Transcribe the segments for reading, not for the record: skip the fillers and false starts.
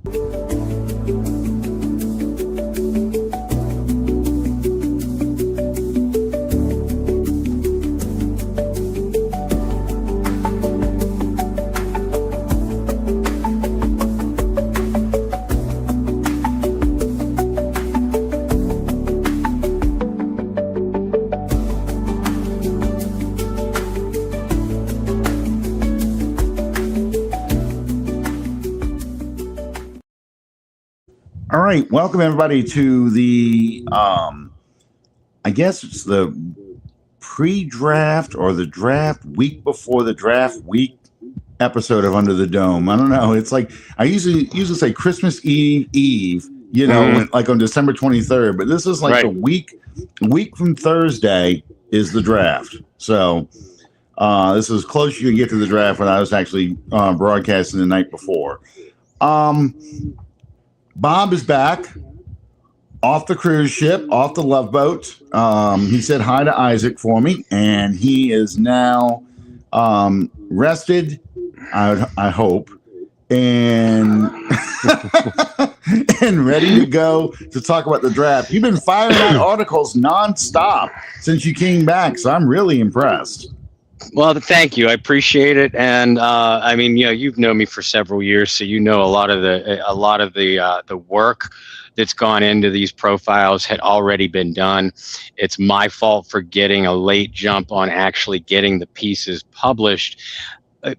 All right, welcome everybody to the I guess it's the pre-draft or the draft week before the draft week episode of Under the Dome. I don't know. It's like I usually say Christmas Eve, like on December 23rd, but this is like the week from Thursday is the draft. So this is as close you can get to the draft when I was actually broadcasting the night before. Bob is back off the cruise ship, off the Love Boat. He said hi to Isaac for me, and he is now rested, I hope, and and ready to go to talk about the draft. You've been firing out articles nonstop since you came back, so I'm really impressed. Well, thank you. I appreciate it, and I mean, you've known me for several years, so you know a lot of the work that's gone into these profiles had already been done. It's my fault for getting a late jump on actually getting the pieces published.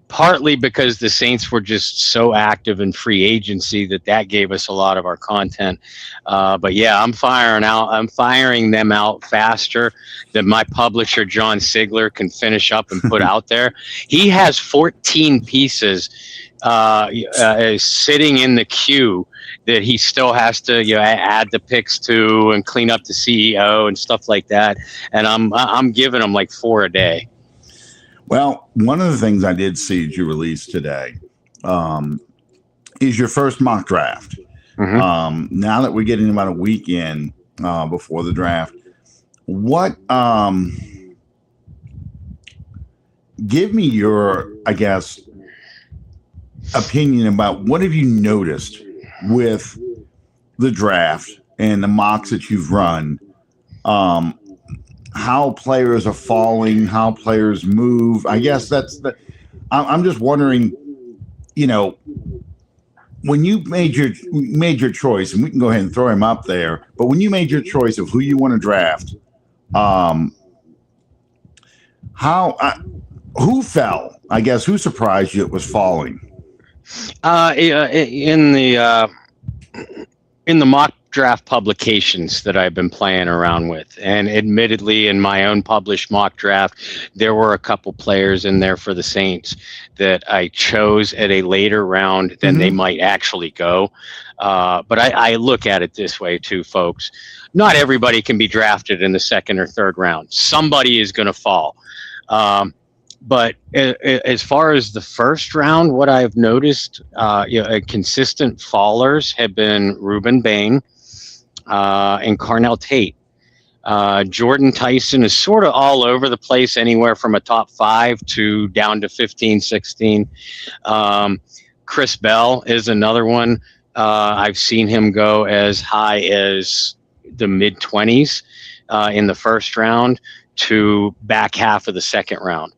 Partly because the Saints were just so active in free agency that gave us a lot of our content. But yeah, I'm firing them out faster than my publisher, John Sigler, can finish up and put out there. He has 14 pieces sitting in the queue that he still has to add the picks to and clean up the CEO and stuff like that. And I'm giving him like 4 a day. Well, one of the things I did see that you released today is your first mock draft. Mm-hmm. Now that we're getting about a week in before the draft, what give me your, I guess, opinion about what have you noticed with the draft and the mocks that you've run, how players are falling, how players move. I guess I'm just wondering, when you made your choice, and we can go ahead and throw him up there, but when you made your choice of who you want to draft, who fell? I guess who surprised you it was falling? In the mock draft publications that I've been playing around with, and admittedly in my own published mock draft, there were a couple players in there for the Saints that I chose at a later round than they might actually go. But I look at it this way too, folks. Not everybody can be drafted in the second or third round. Somebody is going to fall. But as far as the first round, what I've noticed, consistent fallers have been Ruben Bain and Carnell Tate. Jordan Tyson is sort of all over the place, anywhere from a top 5 to down to 15, 16. Chris Bell is another one. I've seen him go as high as the mid-20s in the first round to back half of the second round.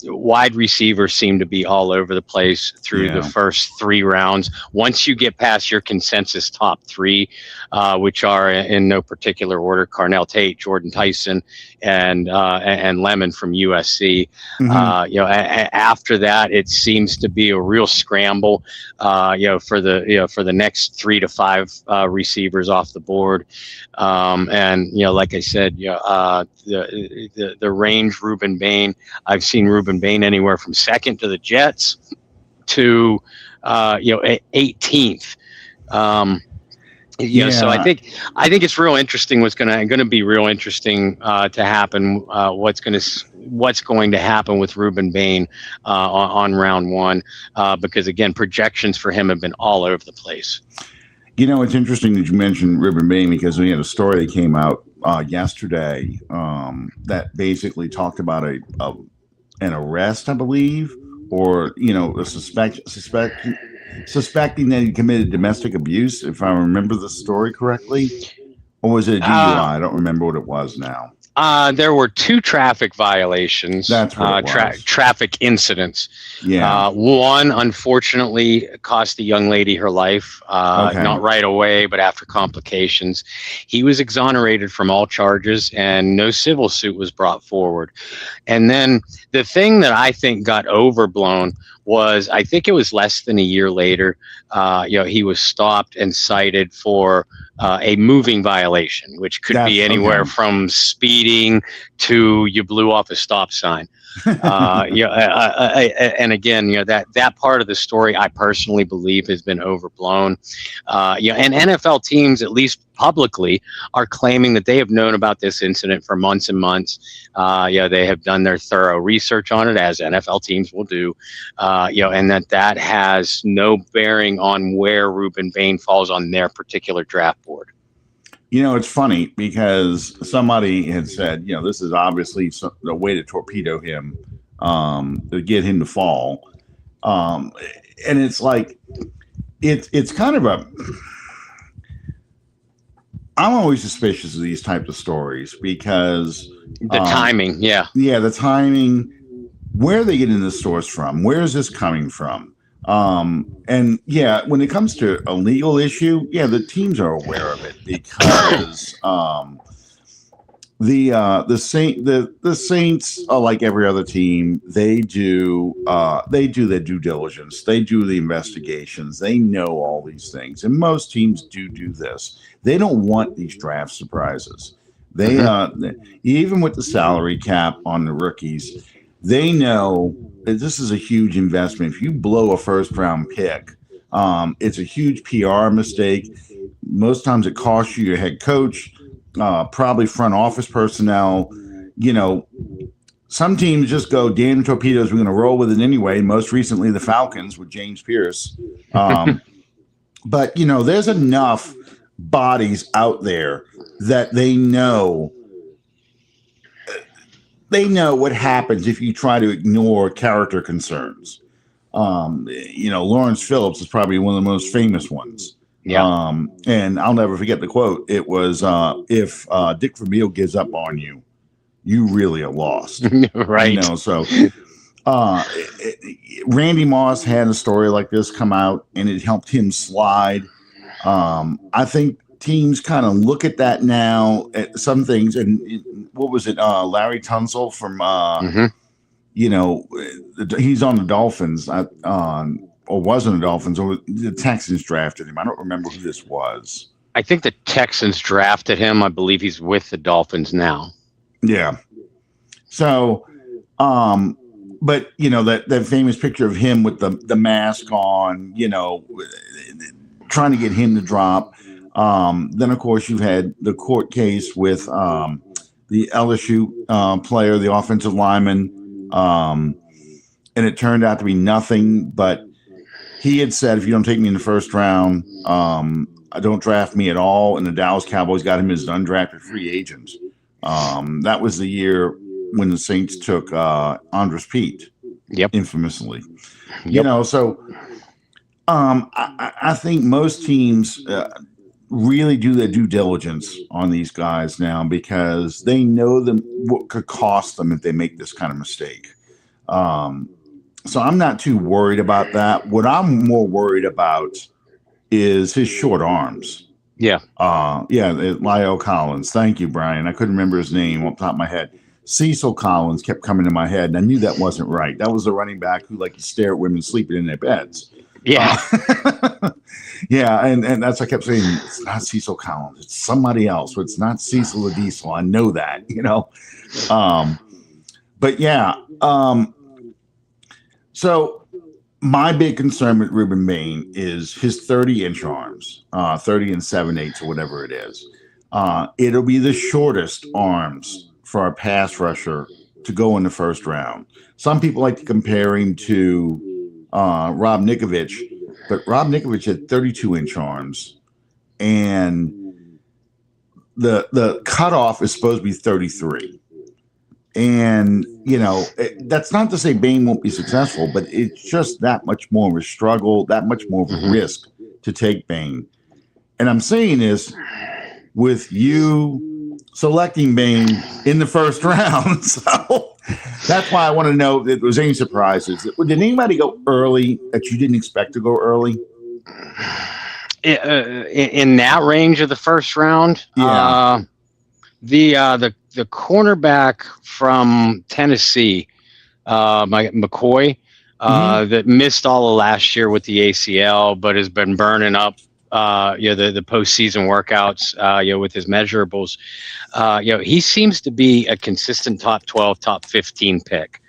Wide receivers seem to be all over the place through the first 3 rounds. Once you get past your consensus top 3, which are in no particular order: Carnell Tate, Jordan Tyson, and Lemon from USC. After that, it seems to be a real scramble. For the next 3 to 5 receivers off the board. And like I said, the range Ruben Bain. I've seen Ruben Bain anywhere from second to the Jets to 18th. So I think it's real interesting. What's going to be real interesting to happen. What's going to happen with Ruben Bain on round 1? Because again, projections for him have been all over the place. It's interesting that you mentioned Ruben Bain, because we had a story that came out yesterday that basically talked about an arrest, I believe, or a suspect suspecting that he committed domestic abuse, if I remember the story correctly. Or was it a Uh, DUI? I don't remember what it was now. there were two traffic violations, That's what it was. traffic incidents. Yeah. One, unfortunately, cost the young lady her life, Okay. not right away, but after complications. He was exonerated from all charges and no civil suit was brought forward. And then the thing that I think got overblown was, I think it was less than a year later, he was stopped and cited for a moving violation, which could be That's anywhere okay. from speeding to you blew off a stop sign. And again, that part of the story I personally believe has been overblown. And NFL teams, at least publicly, are claiming that they have known about this incident for months and months. They have done their thorough research on it, as NFL teams will do. And that has no bearing on where Ruben Bain falls on their particular draft board. It's funny because somebody had said, this is obviously a way to torpedo him, to get him to fall. And it's like, it's kind of I'm always suspicious of these types of stories because the timing, the timing, where are they getting the source from? Where is this coming from? And when it comes to a legal issue, the teams are aware of it because the Saints are like every other team. They do their due diligence. They do the investigations. They know all these things, and most teams do this. They don't want these draft surprises. They even with the salary cap on the rookies, they know that this is a huge investment. If you blow a first round pick, it's a huge PR mistake. Most times it costs you your head coach, probably front office personnel. Some teams just go, damn torpedoes, we're going to roll with it anyway. Most recently, the Falcons with James Pierce. But, there's enough bodies out there that they know what happens if you try to ignore character concerns. Lawrence Phillips is probably one of the most famous ones. Yeah. And I'll never forget the quote. It was, if Dick Vermeil gives up on you, you really are lost. Right. So Randy Moss had a story like this come out, and it helped him slide. I think teams kind of look at that now at some things. And what was it? Larry Tunsil from, he's on the Dolphins, or was on the Dolphins, or the Texans drafted him. I don't remember who this was. I think the Texans drafted him. I believe he's with the Dolphins now. Yeah. So, but that famous picture of him with the mask on, trying to get him to drop. Then of course you've had the court case with the LSU player, the offensive lineman, and it turned out to be nothing. But he had said, if you don't take me in the first round, don't draft me at all. And the Dallas Cowboys got him as an undrafted free agent. That was the year when the Saints took Andres Pete, infamously. So I think most teams really do their due diligence on these guys now because they know what could cost them if they make this kind of mistake. So I'm not too worried about that. What I'm more worried about is his short arms. Lyle Collins. Thank you, Brian. I couldn't remember his name off the top of my head. Cecil Collins kept coming to my head, and I knew that wasn't right. That was the running back who liked to stare at women sleeping in their beds. Yeah. And that's what I kept saying. It's not Cecil Collins. It's somebody else. But it's not Cecil or Diesel. I know that, But yeah. So my big concern with Ruben Bain is his 30-inch arms, 30 and 7/8 or whatever it is. It'll be the shortest arms for a pass rusher to go in the first round. Some people like to compare him to Rob Nikovich, but Rob Nikovich had 32-inch arms, and the cutoff is supposed to be 33. And, that's not to say Bain won't be successful, but it's just that much more of a struggle, that much more of a risk to take Bain. And I'm saying this with you selecting Bain in the first round. So that's why I want to know if there was any surprises. Did anybody go early that you didn't expect to go early? In that range of the first round, Yeah. The cornerback from Tennessee, McCoy, that missed all of last year with the ACL, but has been burning up, the postseason workouts, with his measurables. He seems to be a consistent top 12, top 15 pick.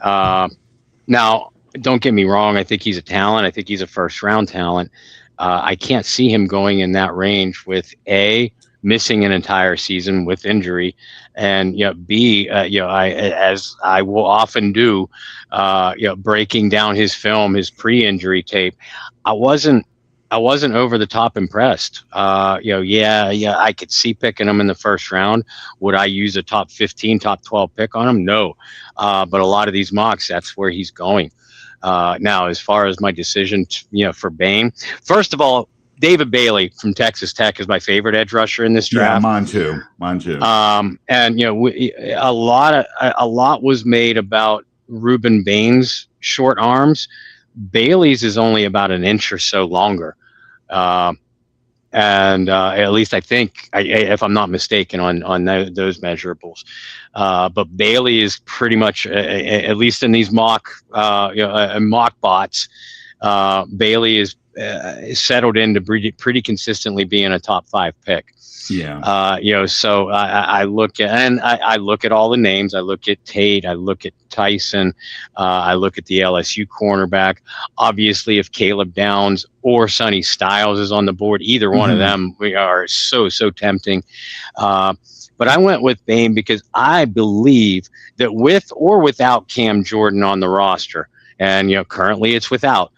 Now, don't get me wrong. I think he's a talent. I think he's a first round talent. I can't see him going in that range with missing an entire season with injury, and B, as I will often do, breaking down his film, his pre-injury tape. I wasn't over the top impressed. I could see picking him in the first round. Would I use a top 15, top 12 pick on him? No, but a lot of these mocks, that's where he's going. Now, as far as my decision, for Bain, first of all, David Bailey from Texas Tech is my favorite edge rusher in this draft. Yeah, mine too. And a lot was made about Reuben Bain's short arms. Bailey's is only about an inch or so longer, and at least I think, if I'm not mistaken, on those measurables. But Bailey is pretty much, at least in these mock bots, Bailey is settled into pretty consistently being a top 5 pick. Yeah. So I look at all the names. I look at Tate. I look at Tyson. I look at the LSU cornerback. Obviously, if Caleb Downs or Sonny Styles is on the board, either one of them are so tempting. But I went with Bain because I believe that with or without Cam Jordan on the roster, and currently it's without,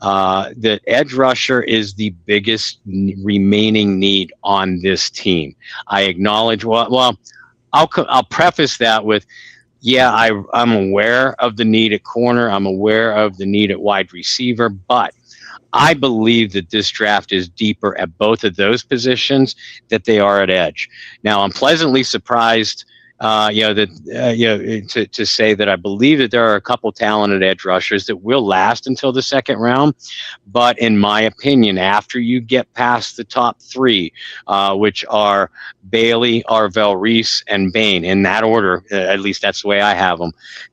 that edge rusher is the biggest remaining need on this team. I acknowledge. Well, I'll preface that with, I'm aware of the need at corner. I'm aware of the need at wide receiver, but I believe that this draft is deeper at both of those positions that they are at edge. Now, I'm pleasantly surprised, to say that I believe that there are a couple talented edge rushers that will last until the second round. But in my opinion, after you get past the top 3, which are Bailey, Arvell Reese, and Bain, in that order, at least that's the way I have them,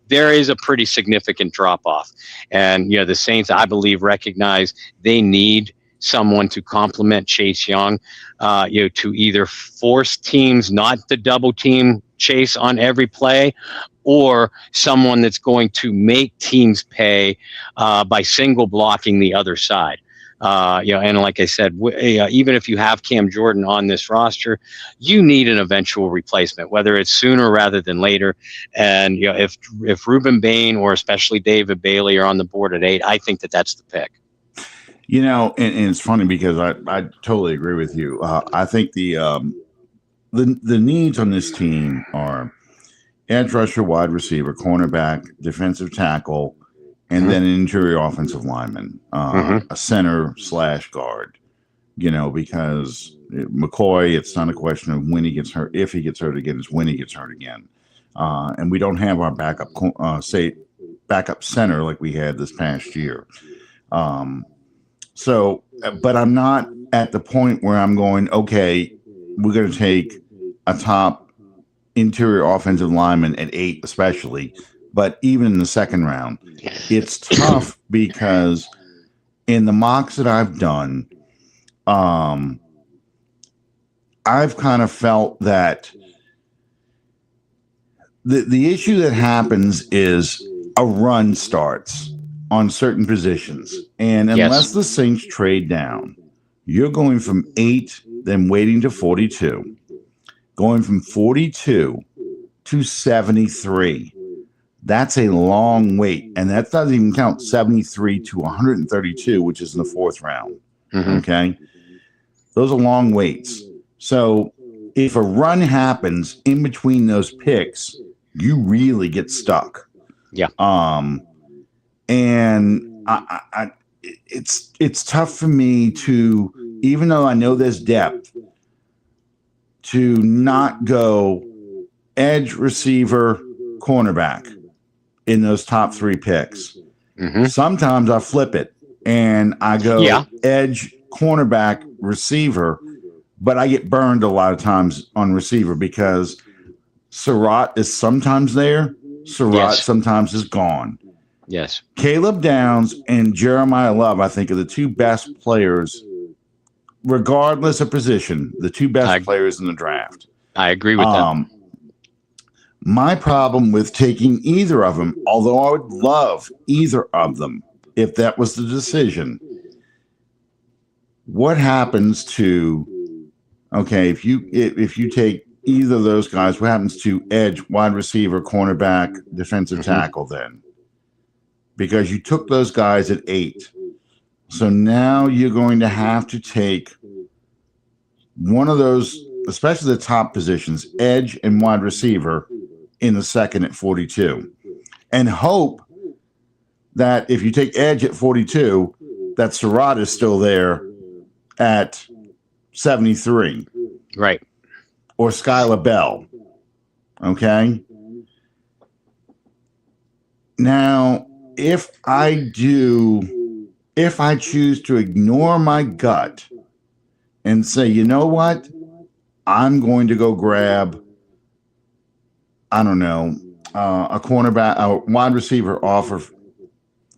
there is a pretty significant drop-off. And, the Saints, I believe, recognize they need someone to complement Chase Young, to either force teams not to double team Chase on every play, or someone that's going to make teams pay by single blocking the other side. And like I said, even if you have Cam Jordan on this roster, you need an eventual replacement, whether it's sooner rather than later. And if Reuben Bain or especially David Bailey are on the board at 8, I think that's the pick. And it's funny because I totally agree with you. I think the needs on this team are edge rusher, wide receiver, cornerback, defensive tackle, and then an interior offensive lineman, a center / guard. Because McCoy, it's not a question of when he gets hurt. If he gets hurt again, it's when he gets hurt again. And we don't have our backup center like we had this past year. But I'm not at the point where I'm going, okay, we're going to take a top interior offensive lineman at 8, especially. But even in the second round, it's tough because in the mocks that I've done, I've kind of felt that the issue that happens is a run starts on certain positions. And unless the Saints trade down, you're going from 8, then waiting to 42, going from 42 to 73. That's a long wait. And that doesn't even count 73 to 132, which is in the 4th round. Okay. Those are long waits. So if a run happens in between those picks, you really get stuck. Yeah. And it's tough for me to, even though I know there's depth, to not go edge, receiver, cornerback in those top 3 picks. Mm-hmm. Sometimes I flip it and I go edge, cornerback, receiver, but I get burned a lot of times on receiver because Surratt is sometimes there. Surratt sometimes is gone. Yes. Caleb Downs and Jeremiah Love, I think, are the 2 best players, regardless of position, the 2 best players in the draft. I agree with that. My problem with taking either of them, although I would love either of them, if that was the decision, what happens to, okay, if you take either of those guys, what happens to edge, wide receiver, cornerback, defensive tackle then? Because you took those guys at 8. So now you're going to have to take one of those, especially the top positions, edge and wide receiver, in the second at 42, and hope that if you take edge at 42, that Surratt is still there at 73. Right. Or Skylar Bell. Okay. Now, if I choose to ignore my gut and say, you know what, I'm going to go grab, I don't know, a cornerback, a wide receiver off of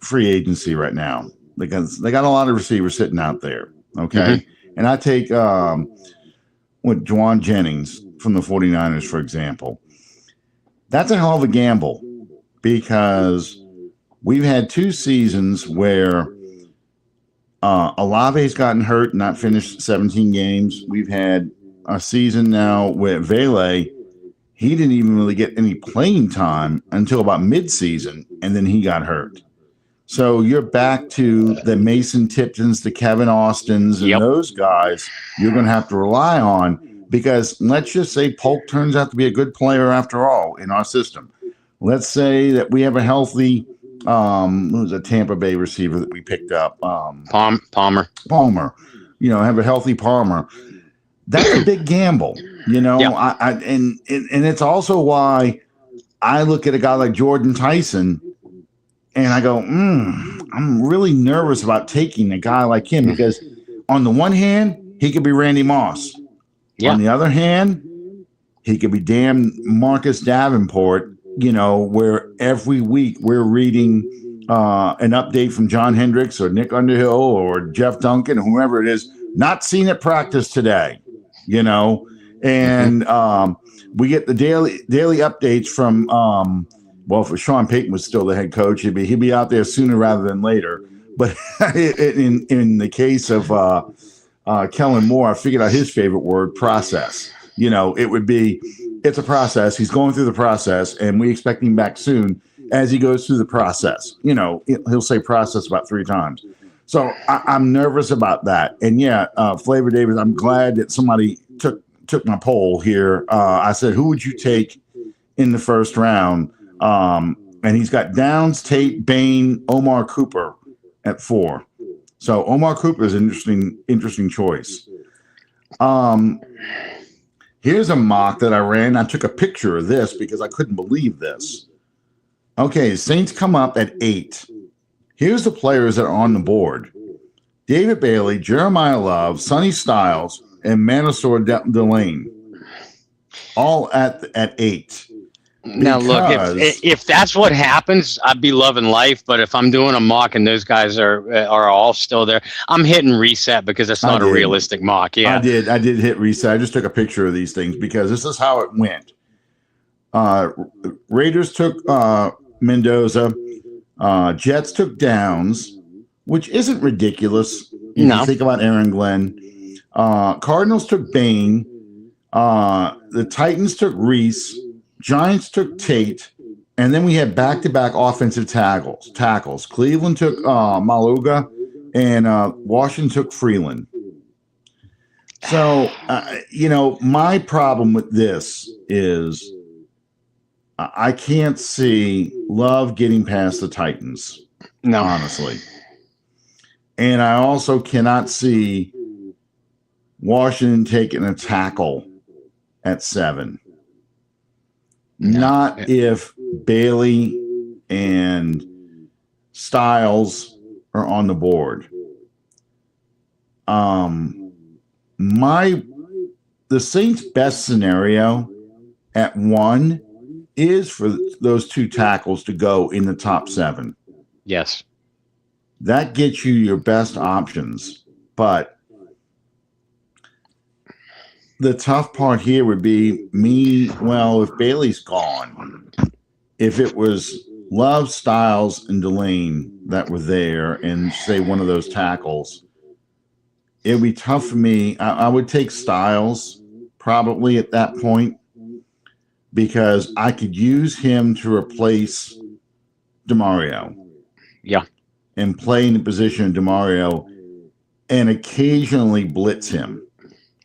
free agency right now, because they got a lot of receivers sitting out there. Okay. And I take Juwan Jennings from the 49ers, for example. That's a hell of a gamble, because we've had 2 seasons where Olave's gotten hurt and not finished 17 games. We've had a season now where Vele, he didn't even really get any playing time until about midseason, and then he got hurt. So you're back to the Mason Tiptons, the Kevin Austins, and those guys you're going to have to rely on, because let's just say Polk turns out to be a good player after all in our system. Let's say that we have a healthy, who's a Tampa Bay receiver that we picked up? Palmer. Have a healthy Palmer. That's a big gamble, and it's also why I look at a guy like Jordan Tyson and I go, I'm really nervous about taking a guy like him, because on the one hand, he could be Randy Moss. Yeah. On the other hand, he could be damn Marcus Davenport, where every week we're reading an update from John Hendricks or Nick Underhill or Jeff Duncan or whoever it is, not seen at practice today. And we get the daily updates from, if Sean Payton was still the head coach, he'd be out there sooner rather than later. But in the case of Kellen Moore, I figured out his favorite word, process. It's a process. He's going through the process, and we expect him back soon as he goes through the process. He'll say process about 3 times. So I'm nervous about that. And Flavor Davis, I'm glad that somebody took my poll here. I said, who would you take in the first round? And he's got Downs, Tate, Bain, Omar Cooper at 4. So Omar Cooper is an interesting choice. Here's a mock that I ran. I took a picture of this because I couldn't believe this. Okay, Saints come up at 8. Here's the players that are on the board: David Bailey, Jeremiah Love, Sonny Styles, and Mansour Delane, all at 8. Now, look, if that's what happens, I'd be loving life. But if I'm doing a mock and those guys are all still there, I'm hitting reset because it's not a realistic mock. Yeah, I did hit reset. I just took a picture of these things because this is how it went. Raiders took Mendoza. Jets took Downs, which isn't ridiculous if you think about Aaron Glenn. Cardinals took Bain. The Titans took Reese. Giants took Tate, and then we had back-to-back offensive tackles. Cleveland took Maluga, and Washington took Freeland. So, my problem with this is I can't see Love getting past the Titans, No. honestly. And I also cannot see Washington taking a tackle at 7. No. Not if Bailey and Styles are on the board. The Saints' best scenario at 1 is for those 2 tackles to go in the top 7. Yes. That gets you your best options. But the tough part here would be if Bailey's gone, if it was Love, Styles, and Delane that were there and say one of those tackles, it would be tough for me. I would take Styles probably at that point because I could use him to replace DeMario. Yeah. And play in the position of DeMario and occasionally blitz him.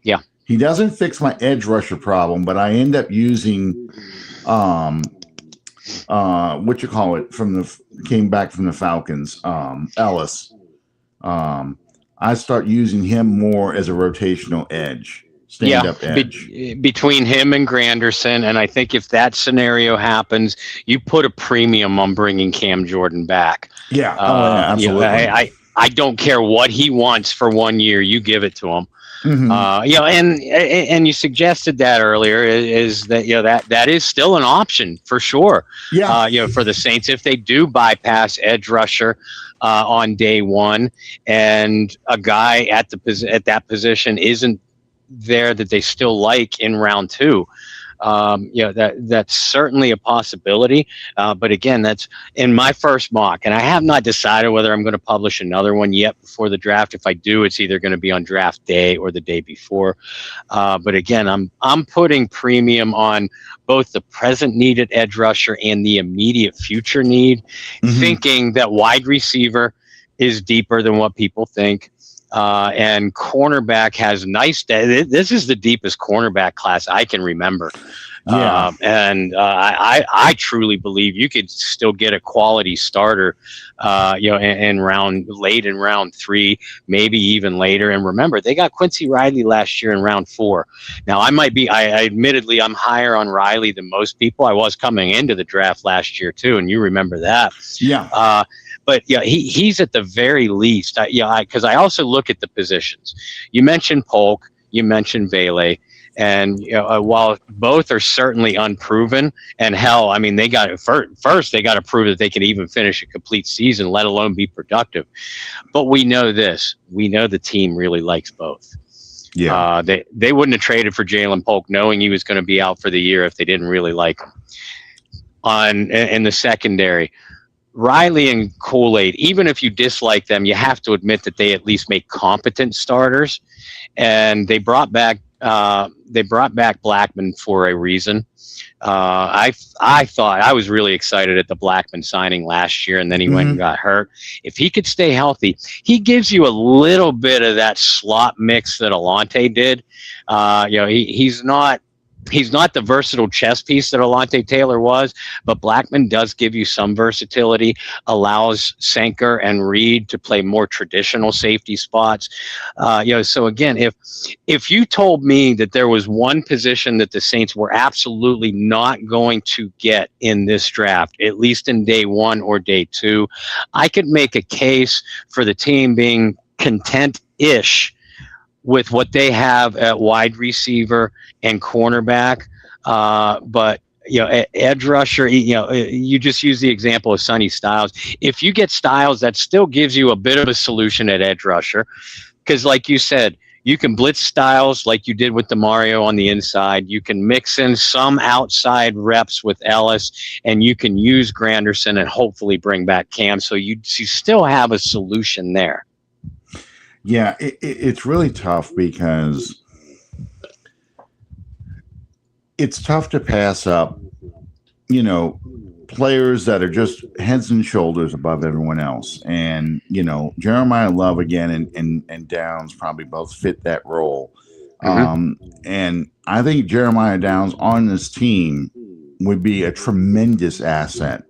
Yeah. He doesn't fix my edge rusher problem, but I end up using came back from the Falcons, Ellis. I start using him more as a rotational edge. Stand-up edge. Between him and Granderson, and I think if that scenario happens, you put a premium on bringing Cam Jordan back. Yeah, absolutely. I don't care what he wants for 1 year, you give it to him. Mm-hmm. And you suggested that earlier is that that is still an option for sure. Yeah. For the Saints if they do bypass edge rusher on day 1, and a guy at that position isn't there that they still like in round 2. That's certainly a possibility. But again, that's in my first mock, and I have not decided whether I'm going to publish another one yet before the draft. If I do, it's either going to be on draft day or the day before. But again, I'm putting premium on both the present need at edge rusher and the immediate future need, thinking that wide receiver is deeper than what people think. And cornerback has this is the deepest cornerback class I can remember. Yeah. I truly believe you could still get a quality starter, in round 3, maybe even later. And remember, they got Quincy Riley last year in round 4. Now admittedly, I'm higher on Riley than most people. I was coming into the draft last year too. And you remember that. Yeah. But he's at the very least, because I also look at the positions. You mentioned Polk, you mentioned Vele, and while both are certainly unproven, and hell, I mean, they got first they got to prove that they can even finish a complete season, let alone be productive. But we know this: we know the team really likes both. Yeah, they wouldn't have traded for Jalen Polk knowing he was going to be out for the year if they didn't really like him. In the secondary, Riley and Kool-Aid, even if you dislike them, you have to admit that they at least make competent starters. And they brought back Blackman for a reason. I thought I was really excited at the Blackman signing last year, and then he went and got hurt. If he could stay healthy, he gives you a little bit of that slot mix that Alante did. He's not the versatile chess piece that Alante Taylor was, but Blackman does give you some versatility, allows Sanker and Reed to play more traditional safety spots. So again, if you told me that there was one position that the Saints were absolutely not going to get in this draft, at least in day 1 or day 2, I could make a case for the team being content-ish with what they have at wide receiver and cornerback. But edge rusher, you just use the example of Sonny Styles. If you get Styles, that still gives you a bit of a solution at edge rusher. Because like you said, you can blitz Styles like you did with DeMario on the inside. You can mix in some outside reps with Ellis, and you can use Granderson and hopefully bring back Cam. So you still have a solution there. Yeah, it's really tough because it's tough to pass up, players that are just heads and shoulders above everyone else. And, Jeremiah Love again and Downs probably both fit that role. And I think Jeremiah Downs on this team would be a tremendous asset.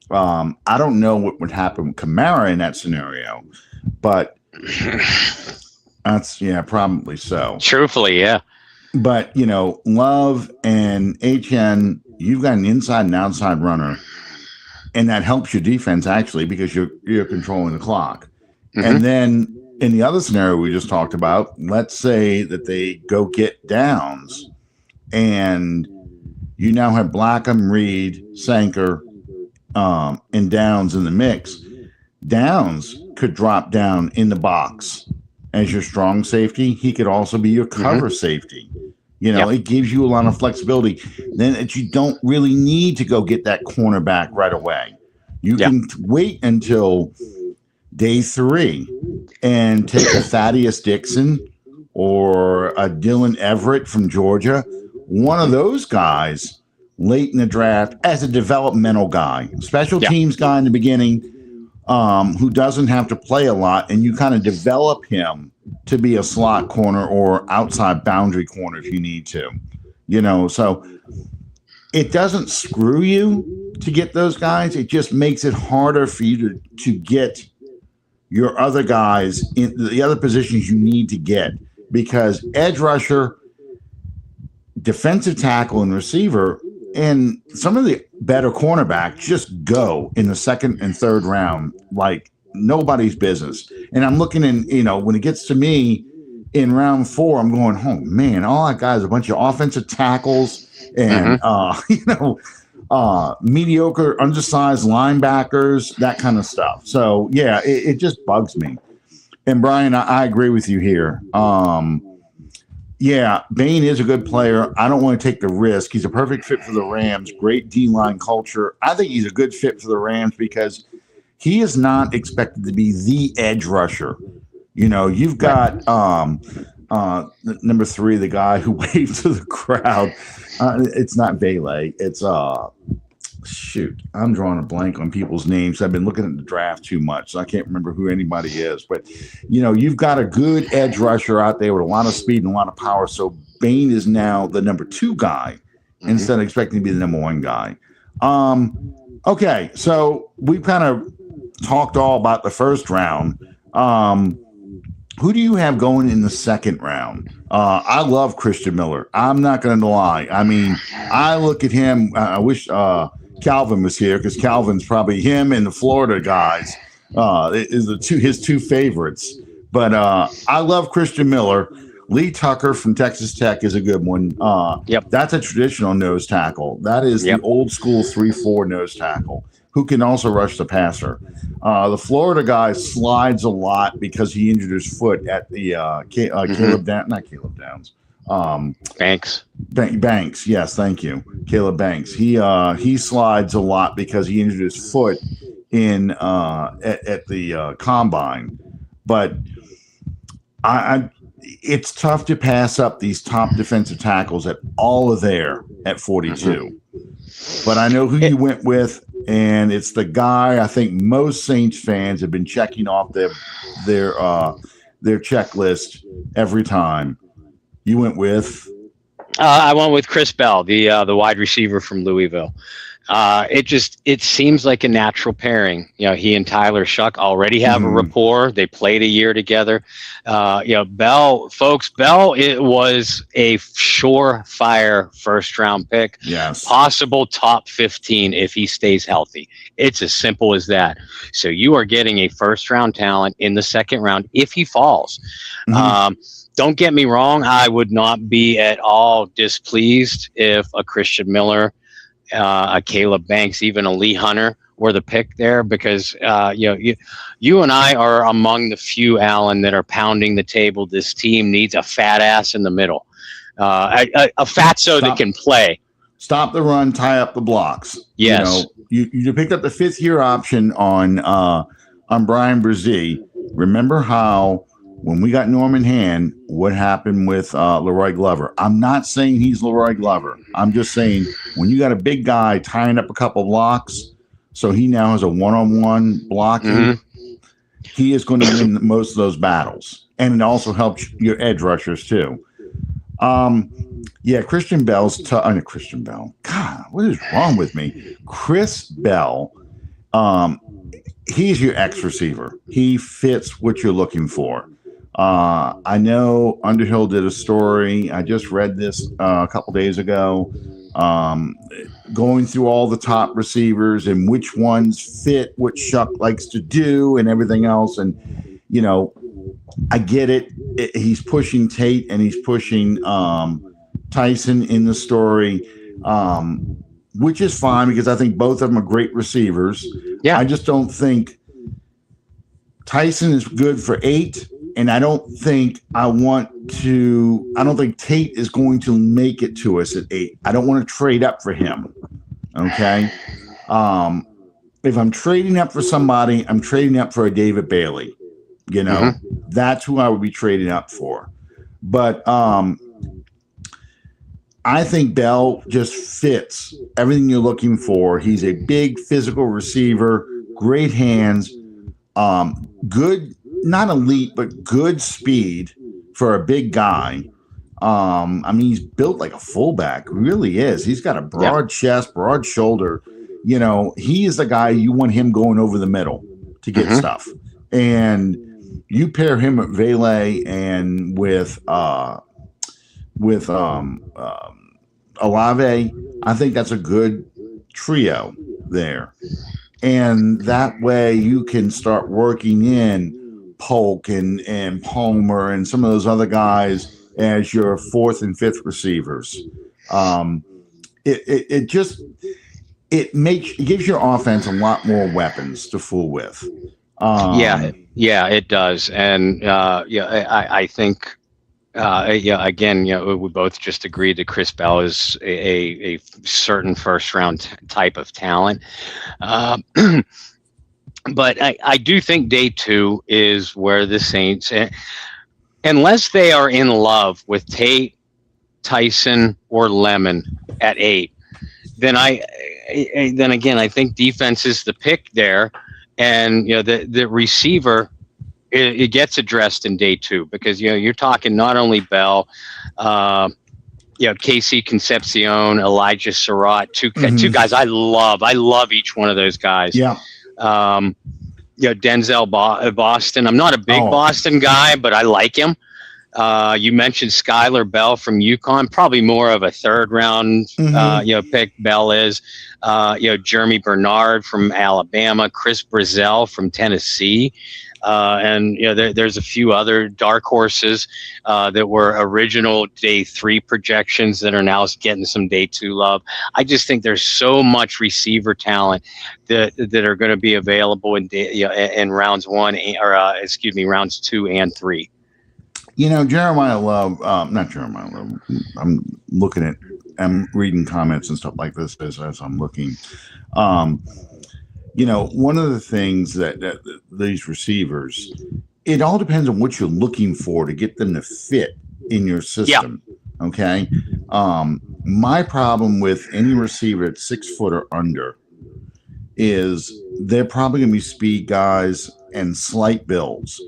I don't know what would happen with Kamara in that scenario, but that's probably so. Truthfully, yeah. But Love and HN, you've got an inside and outside runner, and that helps your defense actually because you're controlling the clock. And then in the other scenario we just talked about, let's say that they go get Downs, and you now have Blackham, Reed, Sanker, and Downs in the mix. Downs could drop down in the box as your strong safety. He could also be your cover safety. It gives you a lot of flexibility. Then that you don't really need to go get that cornerback right away. You can wait until day 3 and take a Thaddeus Dixon or a Dylan Everett from Georgia, one of those guys late in the draft as a developmental guy, special teams guy in the beginning, who doesn't have to play a lot, and you kind of develop him to be a slot corner or outside boundary corner if you need to, so it doesn't screw you to get those guys. It just makes it harder for you to get your other guys in the other positions you need to get, because edge rusher, defensive tackle, and receiver, and some of the better cornerbacks just go in the second and third round like nobody's business. And I'm looking in, when it gets to me in round 4, I'm going, oh man, all I got is a bunch of offensive tackles and mediocre, undersized linebackers, that kind of stuff. So yeah, it just bugs me. And Brian, I agree with you here. Yeah, Bain is a good player. I don't want to take the risk. He's a perfect fit for the Rams. Great D-line culture. I think he's a good fit for the Rams because he is not expected to be the edge rusher. You've got number 3, the guy who waved to the crowd. It's not Vele. It's shoot. I'm drawing a blank on people's names. I've been looking at the draft too much, so I can't remember who anybody is. But you've got a good edge rusher out there with a lot of speed and a lot of power. So Bain is now the number 2 guy instead of expecting to be the number 1 guy. Okay, so we've kind of talked all about the first round. Who do you have going in the second round? I love Christian Miller. I'm not going to lie. I mean, I look at him. I wish Calvin was here because Calvin's probably him and the Florida guys is his 2 favorites. But I love Christian Miller. Lee Tucker from Texas Tech is a good one. That's a traditional nose tackle. That is the old school 3-4 nose tackle who can also rush the passer. The Florida guy slides a lot because he injured his foot at the Banks. Banks, yes, thank you, Caleb Banks. He slides a lot because he injured his foot in at the combine. But it's tough to pass up these top defensive tackles that all are there at 42. But I know who you went with, and it's the guy I think most Saints fans have been checking off their checklist every time. You went with? I went with Chris Bell, the wide receiver from Louisville. It seems like a natural pairing. He and Tyler Shuck already have a rapport. They played a year together. Bell, it was a surefire first round pick. Yes. Possible top 15 if he stays healthy. It's as simple as that. So you are getting a first round talent in the second round if he falls. Don't get me wrong. I would not be at all displeased if a Christian Miller, a Caleb Banks, even a Lee Hunter were the pick there, because you and I are among the few, Alan, that are pounding the table. This team needs a fat ass in the middle, a fatso that can play. Stop the run, tie up the blocks. Yes, you picked up the 5th-year option on Brian Brzee. Remember how when we got Norman Hand, what happened with Leroy Glover? I'm not saying he's Leroy Glover. I'm just saying when you got a big guy tying up a couple blocks, so he now has a one-on-one blocking, he is going to win most of those battles. And it also helps your edge rushers too. Yeah, Christian Bell's Christian Bell. God, what is wrong with me? Chris Bell. Um, he's your X receiver. He fits what you're looking for. I know Underhill did a story. I just read this a couple days ago, um, going through all the top receivers and which ones fit what Shuck likes to do and everything else. And, you know, I get it. He's pushing Tate and he's pushing Tyson in the story, which is fine because I think both of them are great receivers. Yeah. I just don't think Tyson is good for 8, and I don't think Tate is going to make it to us at 8. I don't want to trade up for him. Okay. If I'm trading up for somebody, I'm trading up for a David Bailey. You know, that's who I would be trading up for. But I think Bell just fits everything you're looking for. He's a big physical receiver, great hands, good, not elite, but good speed for a big guy. I mean, he's built like a fullback, really is. He's got a broad chest, broad shoulder. You know, he is the guy you want him going over the middle to get stuff. And you pair him with Vele and with Olave, I think that's a good trio there. And that way you can start working in Polk and Palmer and some of those other guys as your 4th and 5th receivers. It gives your offense a lot more weapons to fool with. Yeah, it does. And I think again, we both just agreed that Chris Bell is a certain first round type of talent. But I do think day 2 is where the Saints, unless they are in love with Tate, Tyson, or Lemon at 8, then again, I think defense is the pick there. And the receiver, it gets addressed in day 2 because you're talking not only Bell, Casey Concepcion, Elijah Surratt, two guys I love each one of those guys. Yeah. Denzel Boston. I'm not a big Boston guy, but I like him. You mentioned Skylar Bell from UConn, probably more of a 3rd round pick. Bell is. Jeremy Bernard from Alabama, Chris Brazzell from Tennessee. And there's a few other dark horses that were original day 3 projections that are now getting some day 2 love. I just think there's so much receiver talent that are going to be available in rounds 2 and 3. Jeremiah Love, not Jeremiah Love. I'm reading comments and stuff like this as I'm looking. One of the things that these receivers, it all depends on what you're looking for to get them to fit in your system. Yeah. Okay. My problem with any receiver at 6 foot or under is they're probably going to be speed guys and slight builds.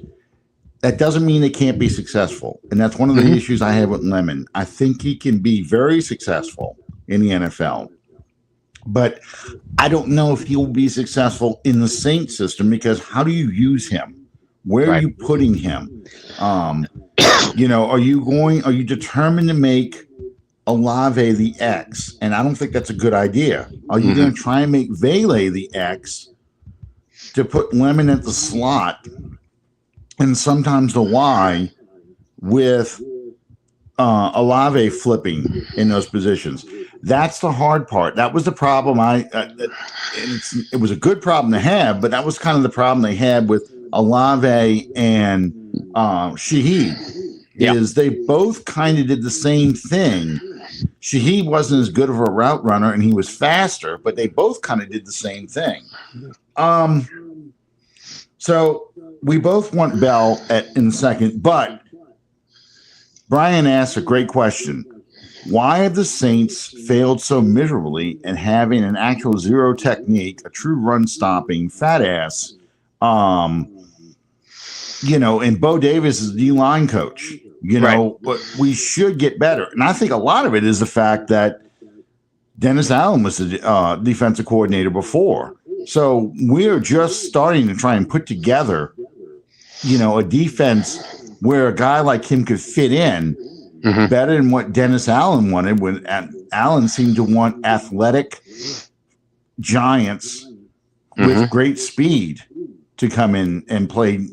That doesn't mean they can't be successful. And that's one of the issues I have with Lemon. I think he can be very successful in the NFL. But I don't know if he will be successful in the Saints system because how do you use him? Where are you putting him? Are you determined to make Olave the X? And I don't think that's a good idea. Are you going to try and make Vele the X to put Lemon at the slot and sometimes the Y with Olave flipping in those positions? That's the hard part. That was the problem. It was a good problem to have, but that was kind of the problem they had with Olave and Shaheed. Is they both kind of did the same thing. Shaheed wasn't as good of a route runner, and he was faster, but they both kind of did the same thing. So we both want Bell in second, but Brian asked a great question. Why have the Saints failed so miserably in having an actual zero technique, a true run-stopping fat ass, and Bo Davis is the D-line coach? Right. but we should get better. And I think a lot of it is the fact that Dennis Allen was the defensive coordinator before. So we're just starting to try and put together, a defense where a guy like him could fit in better than what Dennis Allen wanted, when Allen seemed to want athletic giants with great speed to come in and play,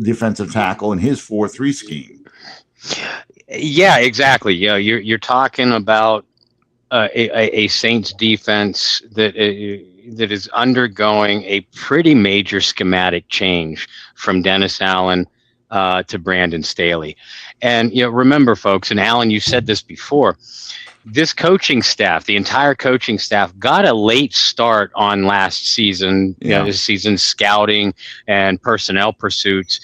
defensive tackle in his 4-3 scheme. Yeah, exactly. Yeah, you're talking about a Saints defense that is undergoing a pretty major schematic change from Dennis Allen to Brandon Staley. And remember, folks, and Alan, you said this before. This coaching staff, the entire coaching staff, got a late start on last season, this season's scouting and personnel pursuits,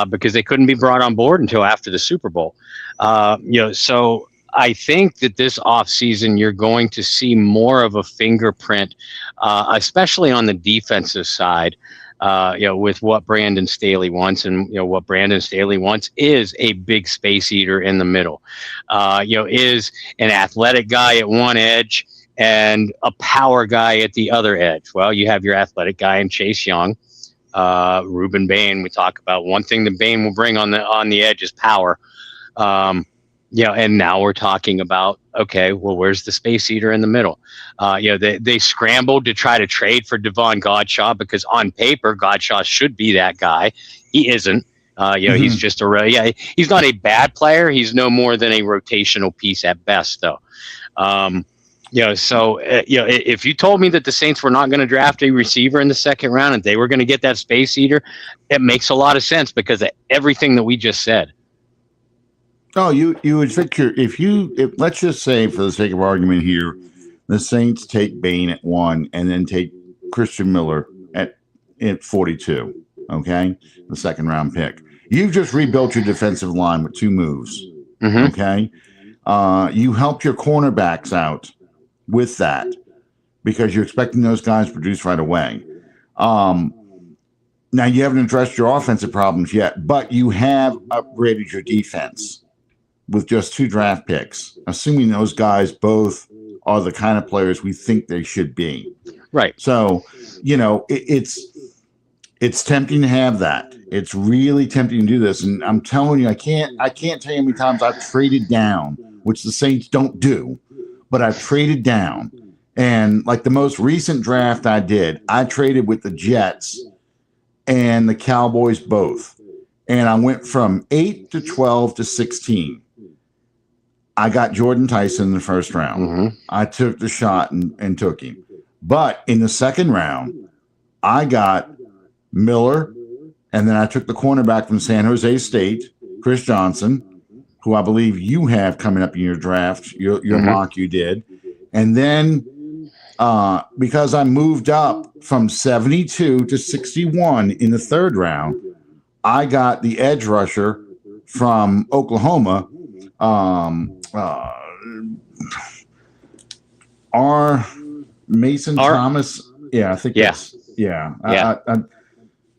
because they couldn't be brought on board until after the Super Bowl. So I think that this offseason you're going to see more of a fingerprint, especially on the defensive side, with what Brandon Staley wants. And what Brandon Staley wants is a big space eater in the middle, is an athletic guy at one edge and a power guy at the other edge. Well, you have your athletic guy in Chase Young, Reuben Bain. We talk about one thing that Bain will bring on the edge is power. And now we're talking about, okay, well, where's the space eater in the middle? They scrambled to try to trade for Devon Godshaw because on paper, Godshaw should be that guy. He isn't. He's just he's not a bad player. He's no more than a rotational piece at best, though. If you told me that the Saints were not going to draft a receiver in the second round and they were going to get that space eater, it makes a lot of sense because of everything that we just said. Oh, you would figure if let's just say, for the sake of argument here, the Saints take Bain at 1 and then take Christian Miller at 42. Okay, the second round pick. You've just rebuilt your defensive line with 2 moves. Okay, you helped your cornerbacks out with that because you're expecting those guys to produce right away. Now you haven't addressed your offensive problems yet, but you have upgraded your defense with just 2 draft picks, assuming those guys both are the kind of players we think they should be. Right. So, it's tempting to have that. It's really tempting to do this. And I'm telling you, I can't tell you how many times I've traded down, which the Saints don't do, but I've traded down. And like the most recent draft I did, I traded with the Jets and the Cowboys both. And I went from 8 to 12 to 16. I got Jordan Tyson in the first round. I took the shot and took him. But in the second round, I got Miller, and then I took the cornerback from San Jose State, Chris Johnson, who I believe you have coming up in your draft, your mock you did. And then because I moved up from 72 to 61 in the third round, I got the edge rusher from Oklahoma, Mason Thomas. Yeah, I think that's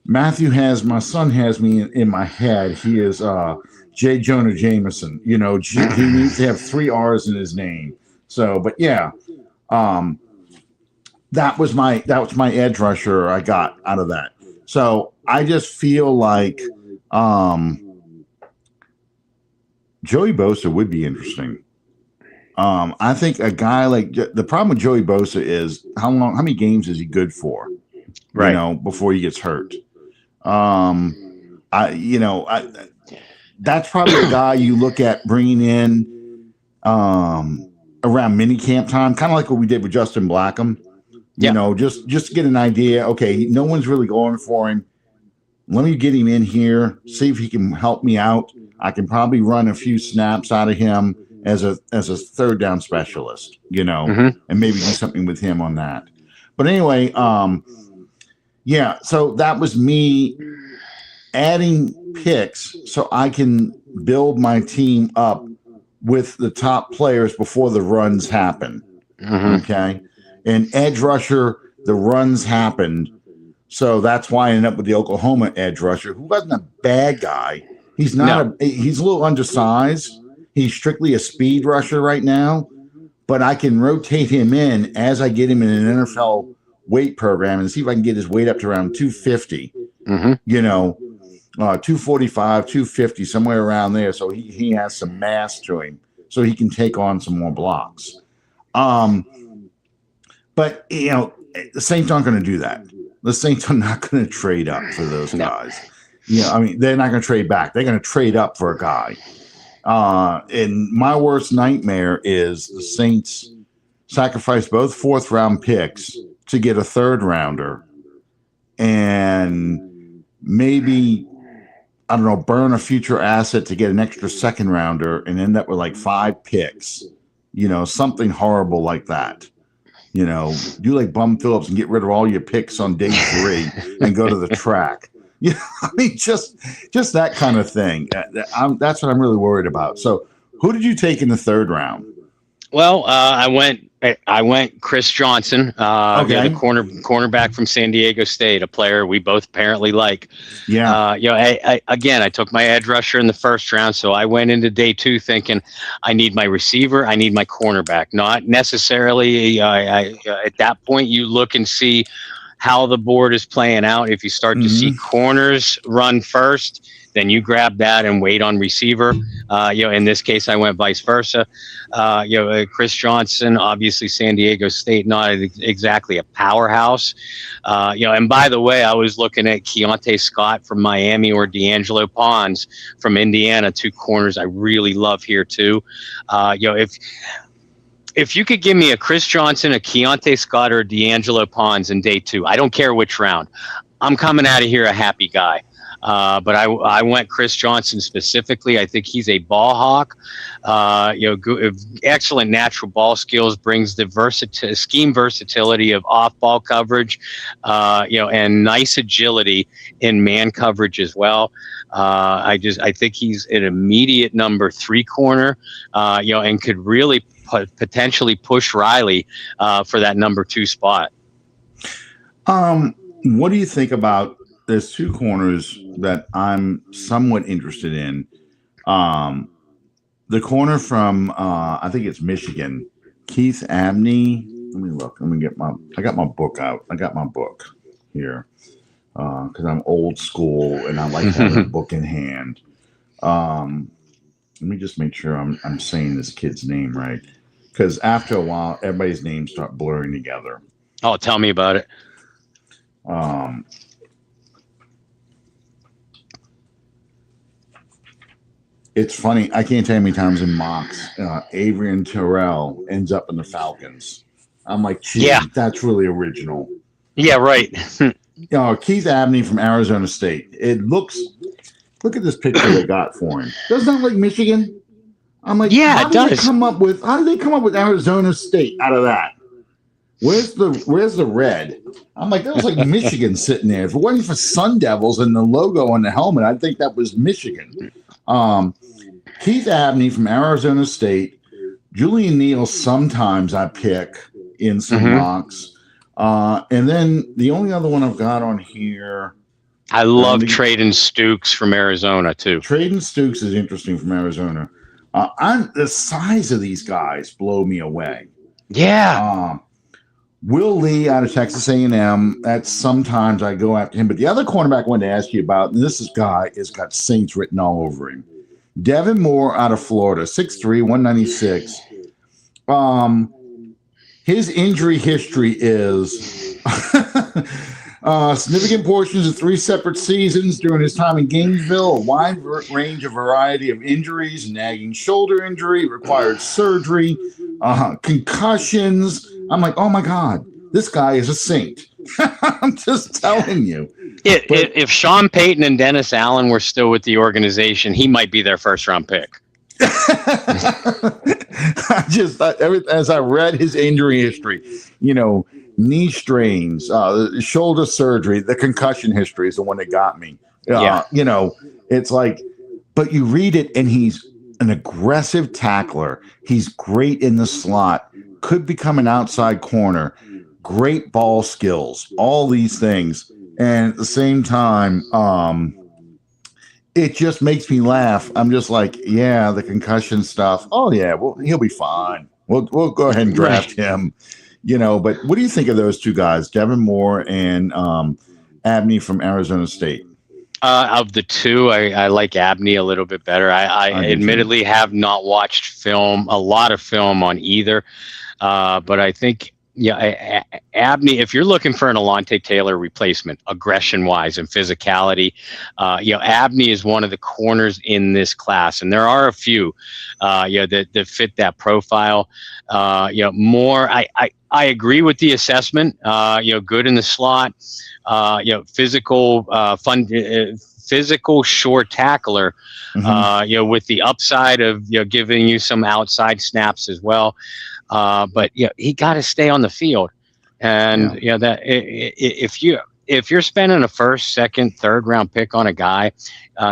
Matthew my son has me in my head. He is J. Jonah Jameson. He needs to have 3 R's in his name. So, but yeah, that was my edge rusher I got out of that. So I just feel like Joey Bosa would be interesting. I think a guy like the problem with Joey Bosa is how many games is he good for? Right. Before he gets hurt. That's probably a guy you look at bringing in around mini camp time, kind of like what we did with Justin Blackham. Just to get an idea. Okay, no one's really going for him. Let me get him in here, see if he can help me out. I can probably run a few snaps out of him as a third down specialist, and maybe do something with him on that. But anyway, so that was me adding picks so I can build my team up with the top players before the runs happen. Okay. And edge rusher, the runs happened. So that's why I ended up with the Oklahoma edge rusher, who wasn't a bad guy. He's not he's a little undersized. He's strictly a speed rusher right now, but I can rotate him in as I get him in an NFL weight program and see if I can get his weight up to around 250. Mm-hmm. 245, 250, somewhere around there. So he has some mass to him, so he can take on some more blocks. But the Saints aren't going to do that. The Saints are not going to trade up for those guys. They're not going to trade back. They're going to trade up for a guy. And my worst nightmare is the Saints sacrifice both 4th round picks to get a 3rd rounder and maybe, I don't know, burn a future asset to get an extra 2nd rounder and end up with like 5 picks, something horrible like that. Do like Bum Phillips and get rid of all your picks on day 3 and go to the track. Just that kind of thing. That's what I'm really worried about. So who did you take in the 3rd round? Well, I went Chris Johnson, the cornerback from San Diego State, a player we both apparently like. Yeah. I took my edge rusher in the 1st round, so I went into day 2 thinking I need my receiver, I need my cornerback. Not necessarily. At that point, you look and see how the board is playing out. If you start to see corners run first, then you grab that and wait on receiver. In this case, I went vice versa. Chris Johnson, obviously San Diego State, not exactly a powerhouse. And by the way, I was looking at Keontae Scott from Miami or D'Angelo Pons from Indiana, 2 corners I really love here too. If you could give me a Chris Johnson, a Keontae Scott, or a D'Angelo Pons in day 2, I don't care which round, I'm coming out of here a happy guy. But I went Chris Johnson specifically. I think he's a ball hawk. Excellent natural ball skills, brings the scheme versatility of off-ball coverage, and nice agility in man coverage as well. I think he's an immediate number 3 corner, and could really potentially push Riley for that number 2 spot. What do you think about? There's 2 corners that I'm somewhat interested in. The corner from I think it's Michigan, Keith Abney. Let me look. I got my book out. I got my book here because I'm old school and I like having a book in hand. Let me just make sure I'm saying this kid's name right, because after a while, everybody's names start blurring together. Oh, tell me about it. It's funny. I can't tell you how many times in mocks, Adrian Terrell ends up in the Falcons. I'm like, gee, that's really original. Yeah, right. Keith Abney from Arizona State. Look at this picture they got for him. Doesn't that look like Michigan? I'm like, yeah, it does. How did they come up with Arizona State out of that? Where's the red? I'm like, that was like Michigan sitting there. If it wasn't for Sun Devils and the logo on the helmet, I'd think that was Michigan. Keith Abney from Arizona State. Julian Neal sometimes I pick in some mocks. And then the only other one I've got on here. I love Traden Stukes from Arizona too. Traden Stukes is interesting from Arizona. The size of these guys blow me away. Yeah. Will Lee out of Texas A&M. That's sometimes I go after him. But the other cornerback I wanted to ask you about, and this guy has got Saints written all over him. Devin Moore out of Florida, 6'3", 196. His injury history is significant portions of 3 separate seasons during his time in Gainesville, a wide range of variety of injuries, nagging shoulder injury, required surgery, concussions. I'm like, oh my God, this guy is a saint. I'm just telling you. If Sean Payton and Dennis Allen were still with the organization, he might be their 1st round pick. I just thought, as I read his injury history, knee strains, shoulder surgery, the concussion history is the one that got me. It's like, but you read it and he's an aggressive tackler. He's great in the slot, could become an outside corner, great ball skills, all these things. And at the same time, it just makes me laugh. I'm just like, yeah, the concussion stuff. Oh yeah, well he'll be fine. We'll go ahead and draft Right. him. But what do you think of those two guys, Devin Moore and Abney from Arizona State? Of the two, I like Abney a little bit better. I I do too. admittedly have not watched a lot of film on either, but I think, yeah, Abney, if you're looking for an Alontae Taylor replacement, aggression wise and physicality, Abney is one of the corners in this class, and there are a few, that fit that profile. More, I agree with the assessment. Good in the slot. Physical, physical short tackler. Hmm. With the upside of giving you some outside snaps as well. But he got to stay on the field, Yeah. and that if you're spending a first, second, third round pick on a guy,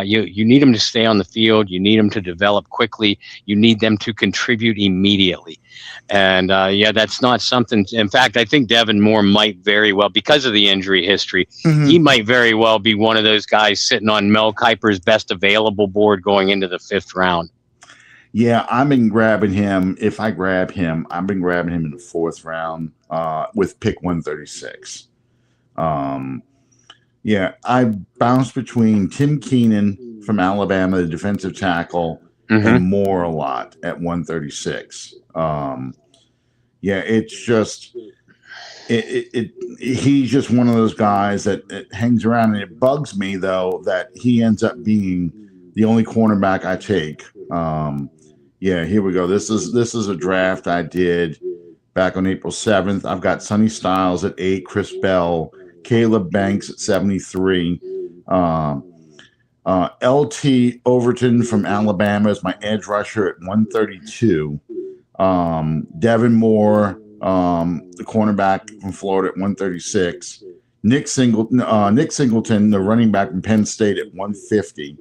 you need him to stay on the field. You need him to develop quickly. You need them to contribute immediately. And that's not something. In fact, I think Devin Moore might very well, because of the injury history, he Hmm. might very well be one of those guys sitting on Mel Kiper's best available board going into the fifth round. Yeah, I've been grabbing him. If I grab him, I've been grabbing him in the fourth round with pick 136. Um, yeah, I bounced between Tim Keenan from Alabama, the defensive tackle, and Mm-hmm. Moore a lot at 136. Yeah, it's just he's just one of those guys that it hangs around, and it bugs me though that he ends up being the only cornerback I take. Yeah, here we go. This is a draft I did back on April 7th. I've got Sonny Styles at 8, Chris Bell, Caleb Banks at 73. Um, LT Overton from Alabama is my edge rusher at 132. Devin Moore, the cornerback from Florida at 136. Nick Singleton, the running back from Penn State at 150.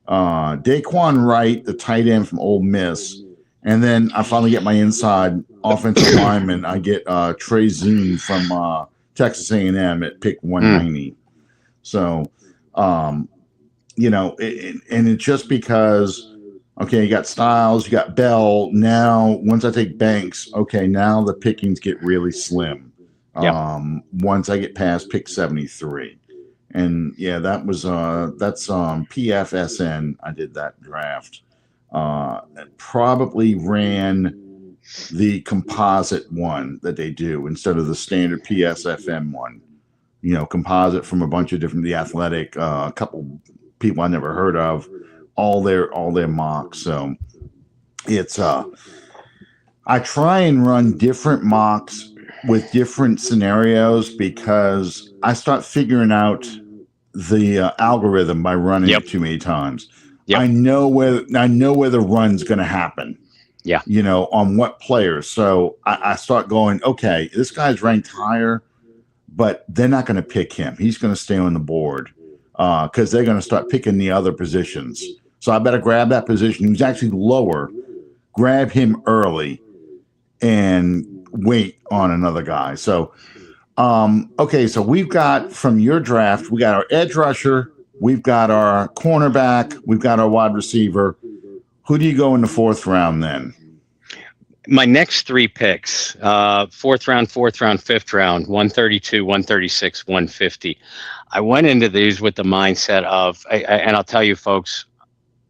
Daquan Wright, the tight end from Ole Miss. And then I finally get my inside offensive lineman. I get Trey Zoom from Texas A&M at pick 190. So, and it's just because, okay, you got Styles, you got Bell. Now, once I take Banks, okay, now the pickings get really slim. Yep. Once I get past pick 73. And yeah, that's PFSN. I did that draft. Probably ran the composite one that they do instead of the standard PSFM one. Composite from a bunch of different, the athletic, a couple people I never heard of, all their mocks. So it's I try and run different mocks with different scenarios because I start figuring out the algorithm by running Yep. it too many times. Yep. I know where the run's going to happen. Yeah. On what players. So I start going, okay, this guy's ranked higher, but they're not going to pick him. He's going to stay on the board because they're going to start picking the other positions. So I better grab that position who's actually lower, grab him early, and wait on another guy. So, okay, so we've got from your draft, we got our edge rusher, we've got our cornerback, we've got our wide receiver. Who do you go in the fourth round then? My next three picks, fourth round, fifth round, 132, 136, 150. I went into these with the mindset of, and I'll tell you folks,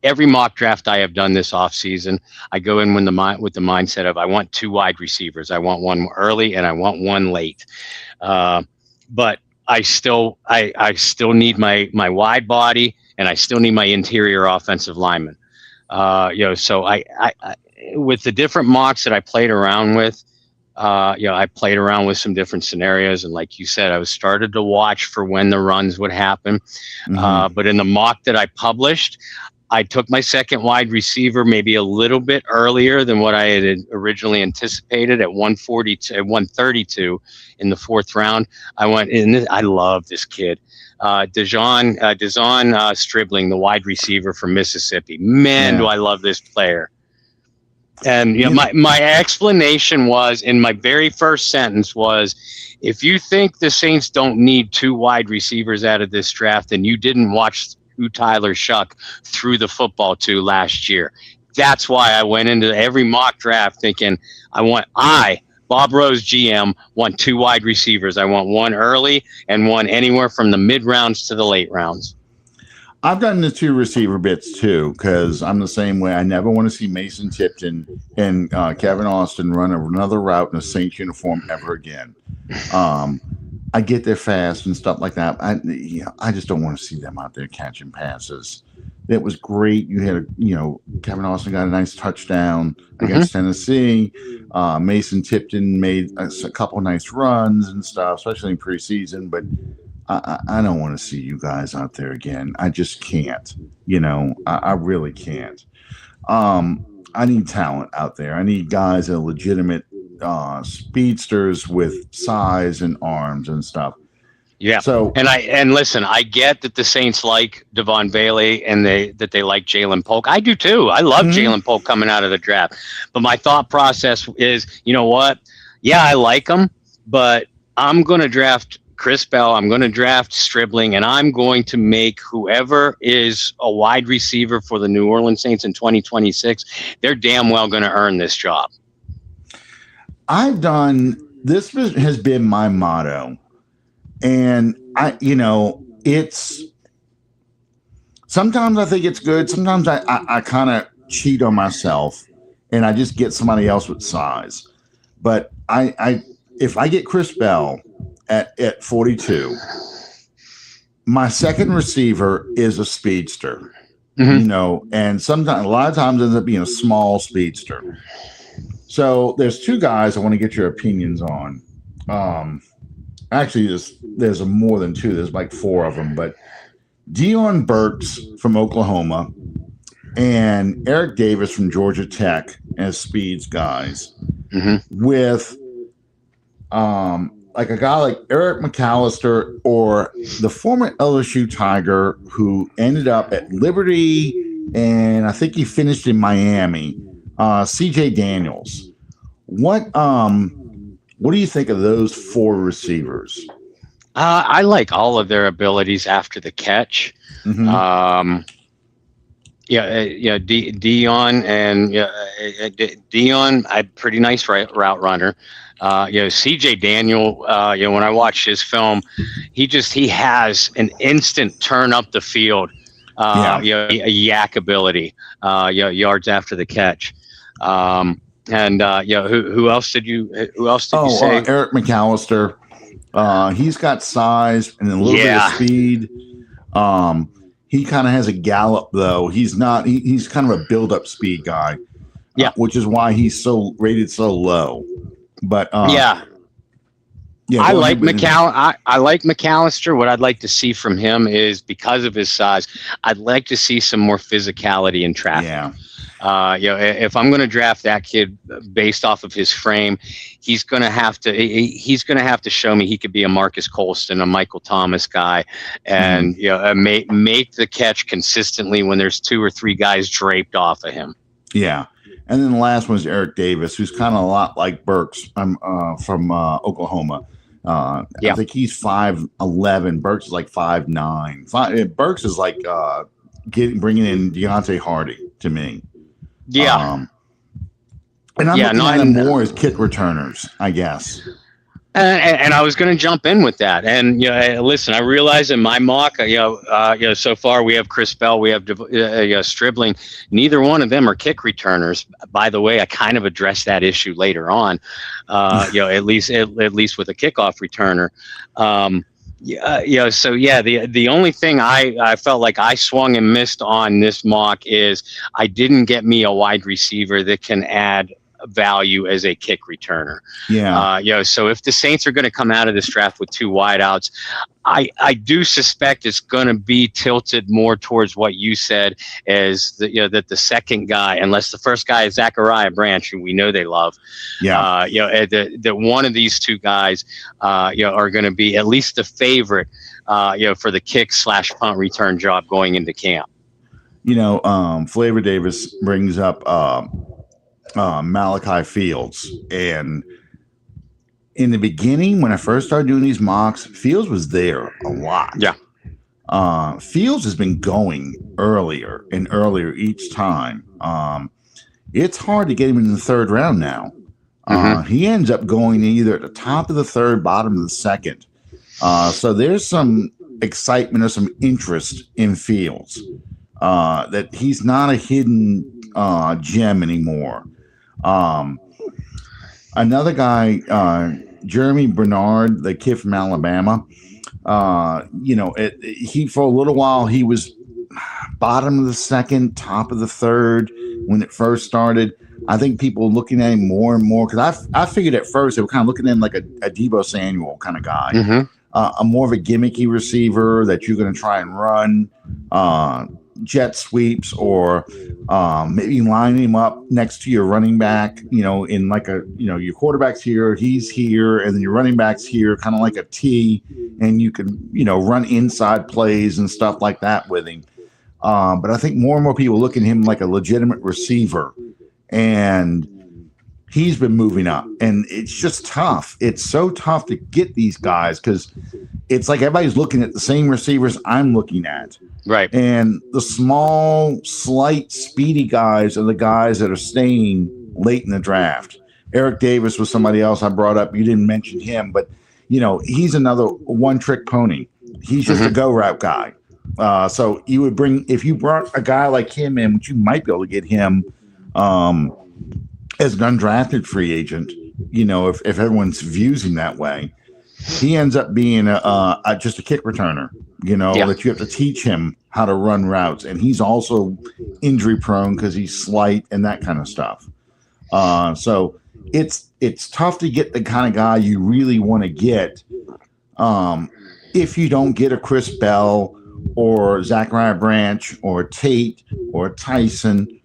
every mock draft I have done this offseason, I go in with the mindset of I want two wide receivers. I want one early and I want one late. But I still need my wide body and I still need my interior offensive lineman. So I with the different mocks that I played around with, I played around with some different scenarios, and like you said, I was started to watch for when the runs would happen. Mm-hmm. But in the mock that I published, I took my second wide receiver maybe a little bit earlier than what I had originally anticipated at 132 in the fourth round. I went in. I love this kid. Dejon Stribling, the wide receiver from Mississippi. Man, do I love this player. And my explanation was in my very first sentence was, if you think the Saints don't need two wide receivers out of this draft, then you didn't watch who Tyler Shuck threw the football to last year. That's why I went into every mock draft thinking Bob Rose, GM, want 2 wide receivers. I want one early and one anywhere from the mid rounds to the late rounds. I've done the 2 receiver bits too, because I'm the same way. I never want to see Mason Tipton and Kevin Austin run another route in a Saints uniform ever again. I get there fast and stuff like that. I just don't want to see them out there catching passes. It was great. You had Kevin Austin got a nice touchdown against Tennessee. Mason Tipton made a couple of nice runs and stuff, especially in preseason. But I don't want to see you guys out there again. I just can't. I really can't. I need talent out there. I need guys that are legitimate speedsters with size and arms and stuff. Yeah. So and listen, I get that the Saints like Devon Bailey and that they like Jalen Polk. I do too. I love Jalen Polk coming out of the draft. But my thought process is, you know what? Yeah, I like him, but I'm going to draft Chris Bell, I'm going to draft Stribling, and I'm going to make whoever is a wide receiver for the New Orleans Saints in 2026, they're damn well going to earn this job. This has been my motto. And it's sometimes I think it's good. Sometimes I kind of cheat on myself and I just get somebody else with size. But if I get Chris Bell at 42, my second receiver is a speedster, and sometimes a lot of times ends up being a small speedster. So there's 2 guys I want to get your opinions on. Actually, there's more than 2. There's like 4 of them. But Deion Burks from Oklahoma and Eric Davis from Georgia Tech as speeds guys, with like a guy like Eric McAllister or the former LSU Tiger who ended up at Liberty, and I think he finished in Miami, CJ Daniels. What do you think of those 4 receivers? I like all of their abilities after the catch. Deion a pretty nice route runner. CJ Daniel, when I watched his film, he has an instant turn up the field, a yak ability, yards after the catch. Who else did you say? Eric McAllister. He's got size and a little bit of speed. He kind of has a gallop though. He's kind of a build-up speed guy. Which is why he's rated so low. But I like McAllister. What I'd like to see from him is, because of his size, I'd like to see some more physicality in traffic. If I'm going to draft that kid based off of his frame, he's going to have to show me he could be a Marcus Colston, a Michael Thomas guy, and make the catch consistently when there's 2 or 3 guys draped off of him. Yeah. And then the last one is Eric Davis, who's kind of a lot like Burks from Oklahoma. I think he's 5'11". Burks is like 5'9". Burks is like bringing in Deontay Hardy to me. And I'm looking at them more as kick returners, I guess. And I was going to jump in with that. And listen, I realize in my mock, so far we have Chris Bell, we have Stribling. Neither one of them are kick returners. By the way, I kind of addressed that issue later on. At least with a kickoff returner. The only thing I felt like I swung and missed on this mock is I didn't get me a wide receiver that can add value as a kick returner. So if the Saints are going to come out of this draft with 2 wideouts, I do suspect it's going to be tilted more towards what you said, as that the second guy, unless the first guy is Zachariah Branch, who we know they love, that one of these 2 guys, are going to be at least the favorite, for the kick/punt return job going into camp. Flavor Davis brings up Malachi Fields, and in the beginning when I first started doing these mocks, Fields was there a lot. Fields has been going earlier and earlier each time. It's hard to get him in the third round now. He ends up going either at the top of the third, bottom of the second. So there's some excitement or some interest in Fields. That he's not a hidden gem anymore. Another guy, Jeremy Bernard, the kid from Alabama. He for a little while he was bottom of the second, top of the third when it first started. I think people were looking at him more and more because I figured at first they were kind of looking at him like a Deebo Samuel kind of guy, a more of a gimmicky receiver that you're going to try and run jet sweeps or maybe line him up next to your running back, in like your quarterback's here, he's here, and then your running back's here, kind of like a T, and you can, run inside plays and stuff like that with him. But I think more and more people look at him like a legitimate receiver, and he's been moving up, and it's just tough. It's so tough to get these guys because it's like everybody's looking at the same receivers I'm looking at. Right. And the small, slight, speedy guys are the guys that are staying late in the draft. Eric Davis was somebody else I brought up. You didn't mention him, but, he's another one-trick pony. He's just a go-route guy. So you would if you brought a guy like him in, which you might be able to get him as an undrafted free agent, if everyone's views him that way, he ends up being just a kick returner, that you have to teach him how to run routes. And he's also injury prone because he's slight and that kind of stuff. So it's tough to get the kind of guy you really want to get if you don't get a Chris Bell or Zachariah Branch or Tate or Tyson,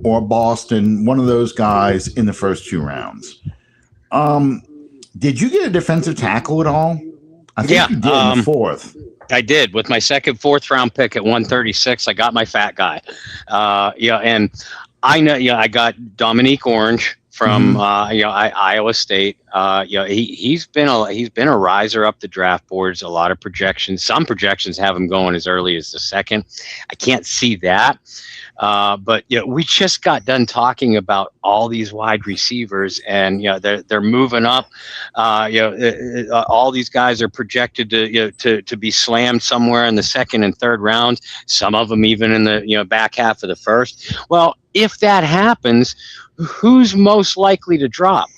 or Boston, one of those guys in the first 2 rounds. Did you get a defensive tackle at all? I think you did in the fourth. I did with my second, 4th round pick at 136. I got my fat guy. And I know, I got Dominique Orange from Iowa State. He's been a riser up the draft boards. A lot of projections. Some projections have him going as early as the second. I can't see that. But we just got done talking about all these wide receivers, and they're moving up. All these guys are projected to be slammed somewhere in the second and third rounds. Some of them even in the back half of the first. Well, if that happens, who's most likely to drop?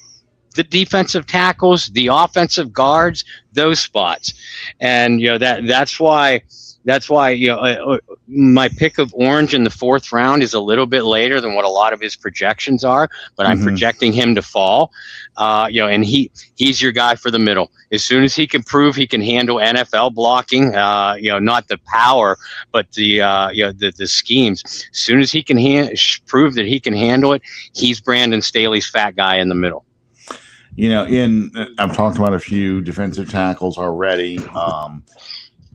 The defensive tackles, the offensive guards, those spots, and that's why. My pick of Orange in the 4th round is a little bit later than what a lot of his projections are, but I'm projecting him to fall. And he's your guy for the middle. As soon as he can prove he can handle NFL blocking, not the power, but the schemes. As soon as he can prove that he can handle it, he's Brandon Staley's fat guy in the middle. I've talked about a few defensive tackles already.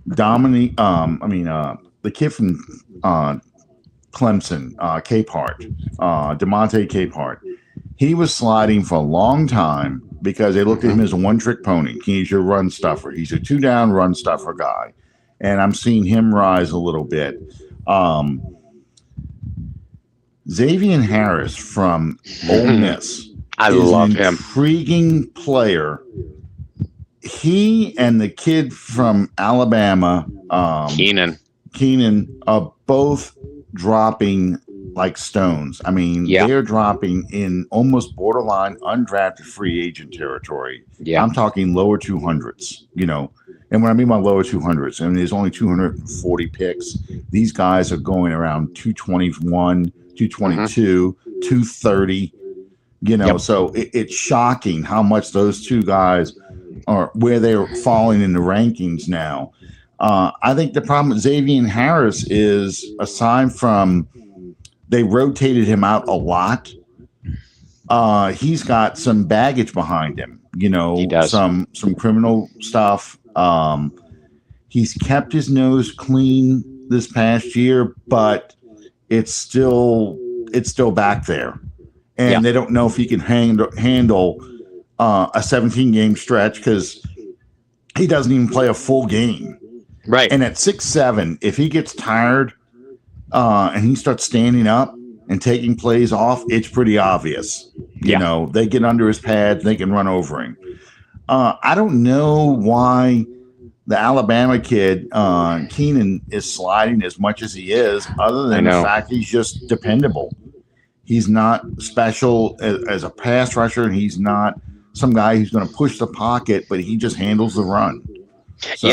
Dominique, the kid from Clemson, Capehart, DeMonte Capehart, he was sliding for a long time because they looked at him as a one-trick pony. He's your run stuffer. He's a 2-down run stuffer guy. And I'm seeing him rise a little bit. Xavier Harris from Ole Miss. I love him. Intriguing player. He and the kid from Alabama, Keenan, are both dropping like stones. I mean, they're dropping in almost borderline undrafted free agent territory. Yeah. I'm talking lower 200s, And what I mean by lower 200s, there's only 240 picks. These guys are going around 221, 222, 230, So it's shocking how much those two guys or where they're falling in the rankings now. I think the problem with Xavier Harris is, aside from they rotated him out a lot, he's got some baggage behind him. He does. Some criminal stuff. He's kept his nose clean this past year, but it's still back there, and they don't know if he can handle a 17-game stretch because he doesn't even play a full game. Right. And at 6'7", if he gets tired and he starts standing up and taking plays off, it's pretty obvious. You know, they get under his pads, they can run over him. I don't know why the Alabama kid, Keenan, is sliding as much as he is, other than the fact he's just dependable. He's not special as a pass rusher, and he's not some guy who's going to push the pocket, but he just handles the run. So,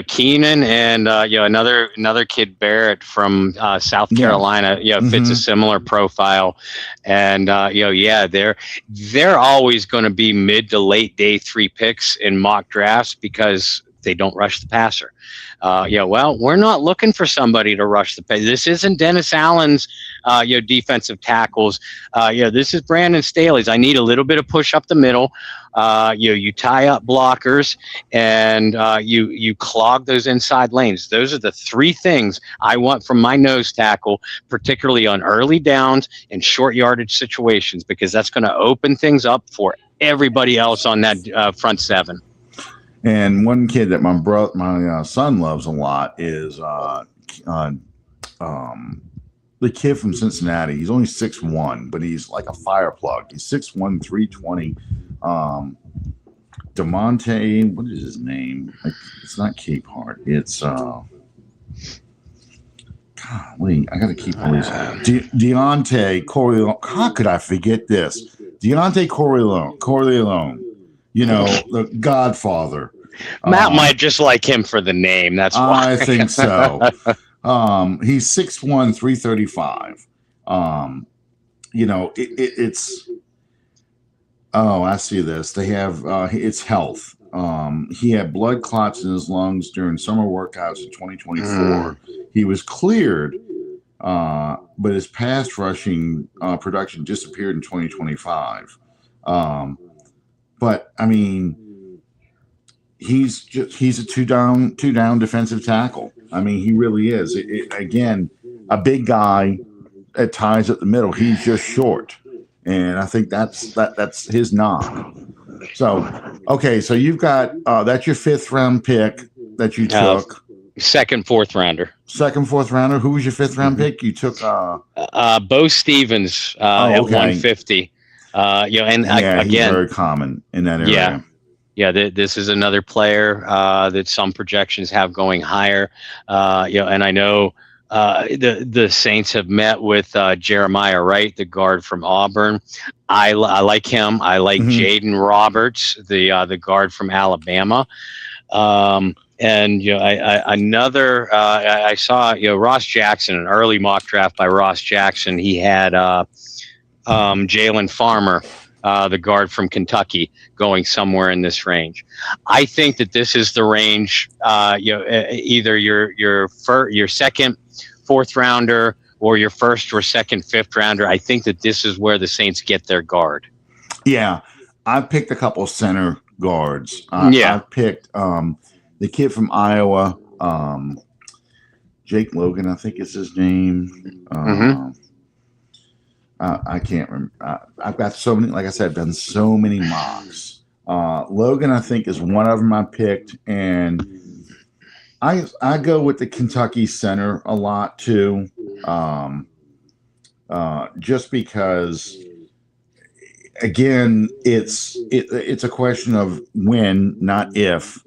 Keenan and another kid, Barrett from South Carolina, fits a similar profile, and they're always going to be mid to late day 3 picks in mock drafts because they don't rush the passer. We're not looking for somebody to rush the passer. This isn't Dennis Allen's defensive tackles. This is Brandon Staley's. I need a little bit of push up the middle. You tie up blockers and you clog those inside lanes. Those are the 3 things I want from my nose tackle, particularly on early downs and short yardage situations, because that's going to open things up for everybody else on that front 7. And one kid that my son loves a lot is the kid from Cincinnati. He's only 6'1", but he's like a fire plug. He's 6'1", 320. DeMonte, what is his name? It's not Cape Hart. It's golly, I got to keep all these. Deontay Corleone. How could I forget this? Deontay Corleone. The Godfather. Matt might just like him for the name. That's why. I think so. He's 6'1", 335. It's. Oh, I see this. They have it's health. He had blood clots in his lungs during summer workouts in 2024. He was cleared, but his pass rushing production disappeared in 2025. But I mean, he's a two down defensive tackle. I mean, he really is. Again, a big guy at ties at the middle. He's just short, and I think that's his knock. So, okay, so you've got that's your 5th round pick that you took. Second, 4th rounder. Second, 4th rounder. Who was your 5th round pick? You took Bo Stevens at 150. Again, he's very common in that area. This is another player that some projections have going higher. And I know the Saints have met with Jeremiah Wright, the guard from Auburn. I like him. I like Jaden Roberts, the guard from Alabama. I saw Ross Jackson, an early mock draft by Ross Jackson. He had Jalen Farmer, the guard from Kentucky, going somewhere in this range. I think that this is the range. Either your second, 4th rounder, or your 1st or 2nd, 5th rounder. I think that this is where the Saints get their guard. Yeah, I picked a couple center guards. I picked the kid from Iowa, Jake Logan, I think is his name. I can't remember. I've got so many, like I said, I've done so many mocks. Logan, I think, is one of them I picked. And I go with the Kentucky center a lot too. Just because, again, it's a question of when, not if,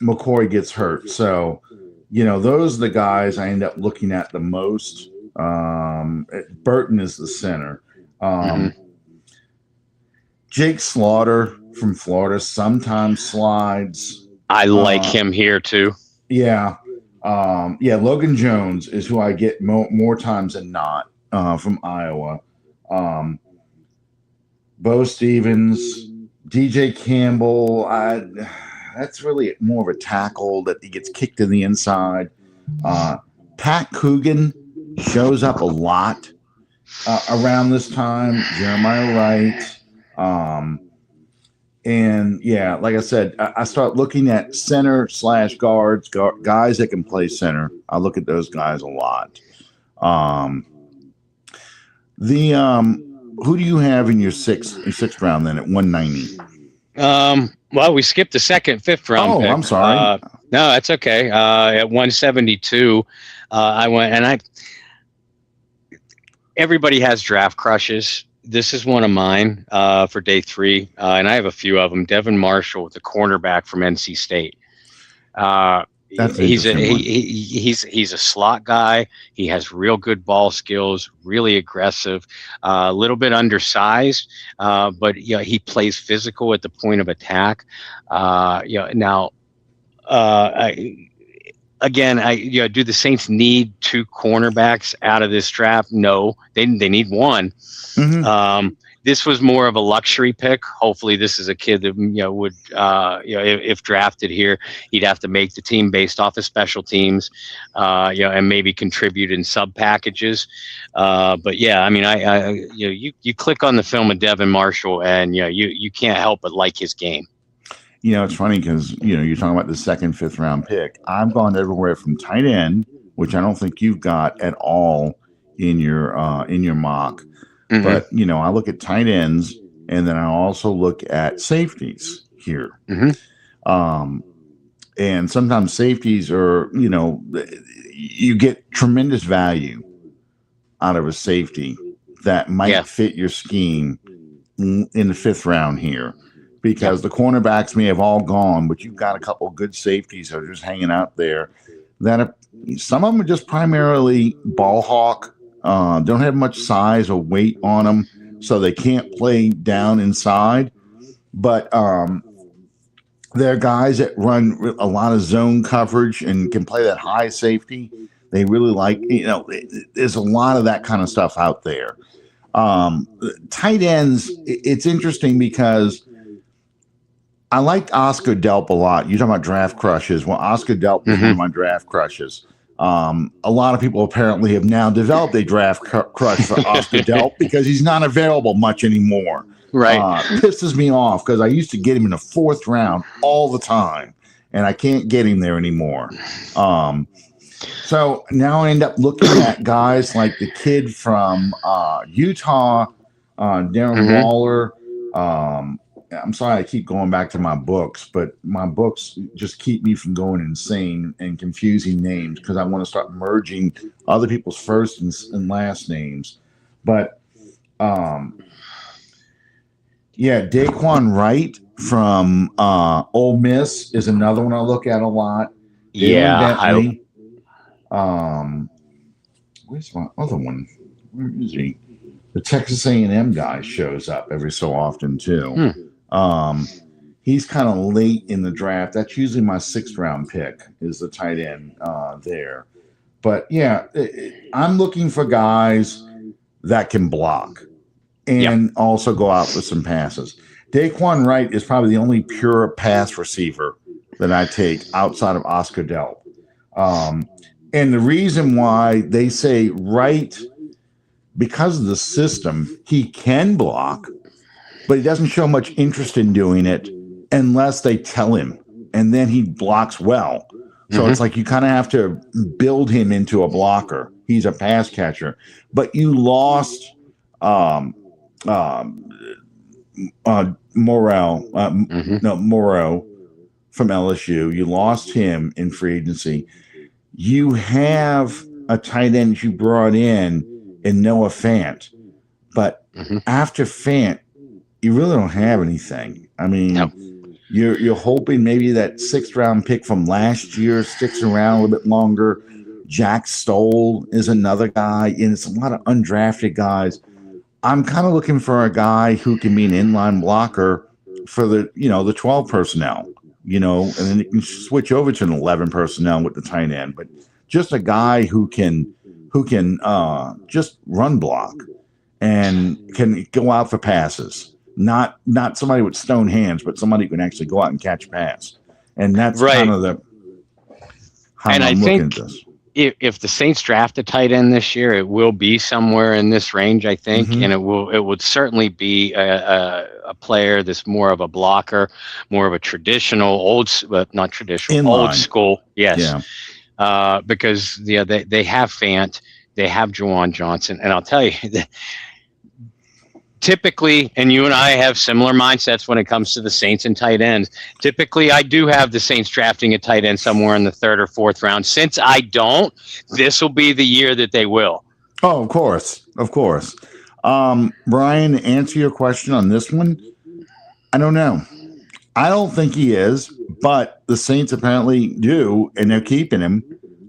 McCoy gets hurt. So, those are the guys I end up looking at the most. Burton is the center. Jake Slaughter from Florida sometimes slides. I like him here too. Yeah. Logan Jones is who I get more times than not from Iowa. Bo Stevens, DJ Campbell. That's really more of a tackle that he gets kicked in the inside. Pat Coogan shows up a lot around this time. Jeremiah Wright. And like I said, I start looking at center / guards, guys that can play center. I look at those guys a lot. Who do you have in your sixth round then at 190? Well, we skipped the second, fifth round Oh, pick. I'm sorry. No, that's okay. At 172, I went, and everybody has draft crushes. This is one of mine for day three, and I have a few of them. Devin Marshall, the cornerback from NC State. That's an He's interesting one. he's a slot guy. He has real good ball skills, really aggressive, a little bit undersized, but he plays physical at the point of attack. Now again, do the Saints need two cornerbacks out of this draft? No, they need one. Mhm. This was more of a luxury pick. Hopefully, this is a kid that would if drafted here, he'd have to make the team based off of special teams, and maybe contribute in sub packages. But yeah, I mean, you click on the film of Devin Marshall, and you can't help but like his game. It's funny because you're talking about the second, fifth round pick. I've gone everywhere from tight end, which I don't think you've got at all in your mock. Mm-hmm. But I look at tight ends, and then I also look at safeties here. Mm-hmm. And sometimes safeties are, you get tremendous value out of a safety that might fit your scheme in the fifth round here. Because the cornerbacks may have all gone, but you've got a couple of good safeties that are just hanging out there. Some of them are just primarily ball hawk, don't have much size or weight on them, so they can't play down inside. But they're guys that run a lot of zone coverage and can play that high safety. They really like, there's a lot of that kind of stuff out there. Tight ends, it's interesting because I liked Oscar Delp a lot. You're talking about draft crushes. Well, Oscar Delp was one of my draft crushes. A lot of people apparently have now developed a draft crush for Oscar Delp because he's not available much anymore. Right. Pisses me off because I used to get him in the fourth round all the time, and I can't get him there anymore. So now I end up looking at guys like the kid from Utah, Darren Waller. I'm sorry I keep going back to my books, but my books just keep me from going insane and confusing names because I want to start merging other people's first and last names. But Daquan Wright from Ole Miss is another one I look at a lot. Bentley. Where's my other one? Where is he? The Texas A&M guy shows up every so often too. He's kind of late in the draft. That's usually my sixth round pick is the tight end there. But I'm looking for guys that can block and also go out with some passes. Daquan Wright is probably the only pure pass receiver that I take outside of Oscar Delp. And the reason why they say Wright, because of the system, he can block, but he doesn't show much interest in doing it unless they tell him, and then he blocks well. So it's like you kind of have to build him into a blocker. He's a pass catcher, but you lost Moreau from LSU. You lost him in free agency. You have a tight end you brought in Noah Fant, but after Fant, you really don't have anything. I mean, you're hoping maybe that sixth round pick from last year sticks around a little bit longer. Jack Stoll is another guy, and it's a lot of undrafted guys. I'm kind of looking for a guy who can be an inline blocker for the 12 personnel, and then you can switch over to an 11 personnel with the tight end, but just a guy who can just run block and can go out for passes. Not somebody with stone hands, but somebody who can actually go out and catch a pass. And that's kind of how I'm looking at this. If the Saints draft a tight end this year, it will be somewhere in this range, I think, and it would certainly be a player that's more of a blocker, more of a traditional old school, yes, because they have Fant, they have Juwan Johnson, and I'll tell you, typically, and you and I have similar mindsets when it comes to the Saints and tight ends. Typically, I do have the Saints drafting a tight end somewhere in the 3rd or 4th round. Since I don't, this will be the year that they will. Oh, of course. Of course. Brian, to answer your question on this one, I don't know. I don't think he is, but the Saints apparently do, and they're keeping him.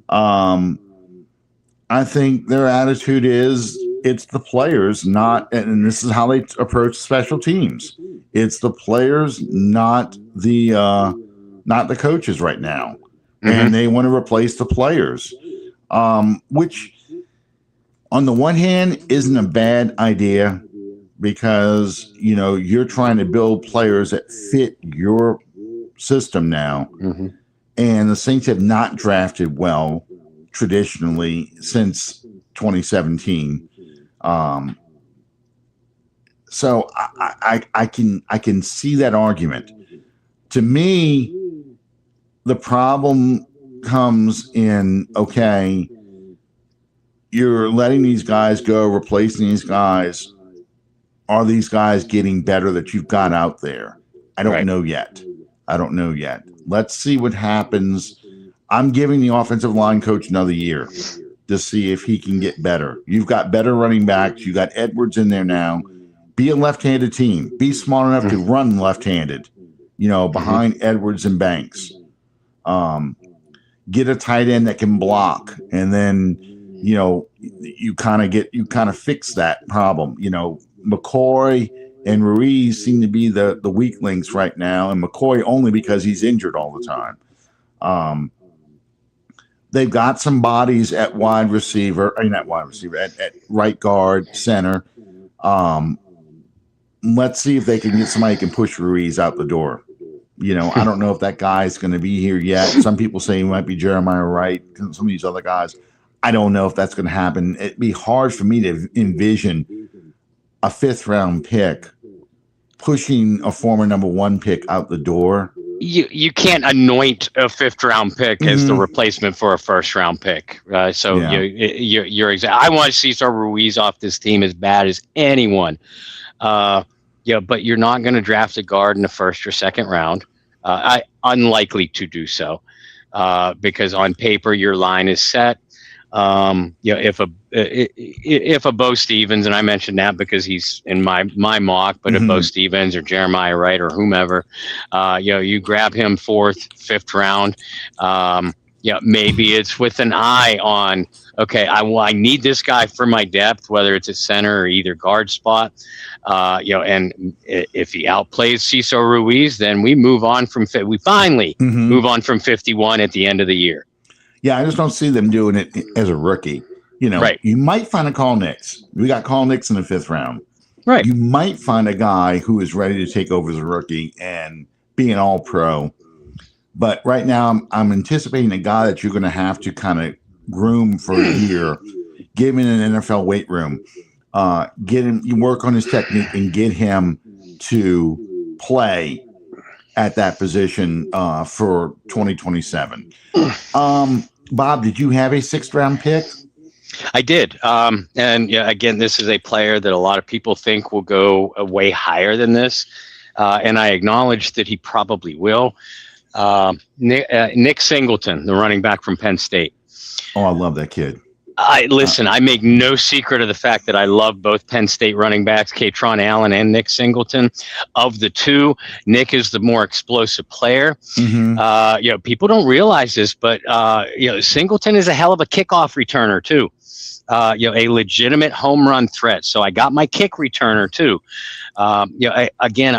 I think their attitude is it's the players, not, and this is how they approach special teams. It's the players, not the coaches right now, and they want to replace the players, which on the one hand isn't a bad idea because you're trying to build players that fit your system now, and the Saints have not drafted well traditionally since 2017. So I can see that argument. To me, the problem comes in, okay, you're letting these guys go, replacing these guys. Are these guys getting better that you've got out there? I don't know yet. Let's see what happens. I'm giving the offensive line coach another year to see if he can get better. You've got better running backs. You got Edwards in there now. Be a left-handed team. Be smart enough to run left-handed, behind Edwards and Banks. Get a tight end that can block, and then you kind of fix that problem. McCoy and Ruiz seem to be the weak links right now, and McCoy only because he's injured all the time. They've got some bodies at wide receiver, at right guard, center. Let's see if they can get somebody who can push Ruiz out the door. I don't know if that guy's going to be here yet. Some people say he might be Jeremiah Wright, some of these other guys. I don't know if that's going to happen. It'd be hard for me to envision a 5th round pick pushing a former number 1 pick out the door. You can't anoint a 5th round pick as the replacement for a 1st round pick. You're exactly. I want Cesar Ruiz off this team as bad as anyone. But you're not going to draft a guard in the 1st or 2nd round. Unlikely to do so because on paper your line is set. If a Bo Stevens, and I mentioned that because he's in my mock, but if Bo Stevens or Jeremiah Wright or whomever, you grab him 4th, 5th round. Maybe it's with an eye on, okay, I need this guy for my depth, whether it's a center or either guard spot. And if he outplays Cesar Ruiz, then we move on we finally move on from 51 at the end of the year. Yeah, I just don't see them doing it as a rookie. You might find a Carl Nicks. We got Carl Nicks in the 5th round. Right. You might find a guy who is ready to take over as a rookie and be an all-pro. But right now, I'm anticipating a guy that you're going to have to kind of groom for a year, give him an NFL weight room, you work on his technique and get him to play at that position for 2027. Bob, did you have a 6th round pick? I did. Again, this is a player that a lot of people think will go way higher than this. And I acknowledge that he probably will. Nick Singleton, the running back from Penn State. Oh, I love that kid. I make no secret of the fact that I love both Penn State running backs, Katron Allen and Nick Singleton. Of the two, Nick is the more explosive player. People don't realize this, but Singleton is a hell of a kickoff returner too. A legitimate home run threat. So I got my kick returner too. I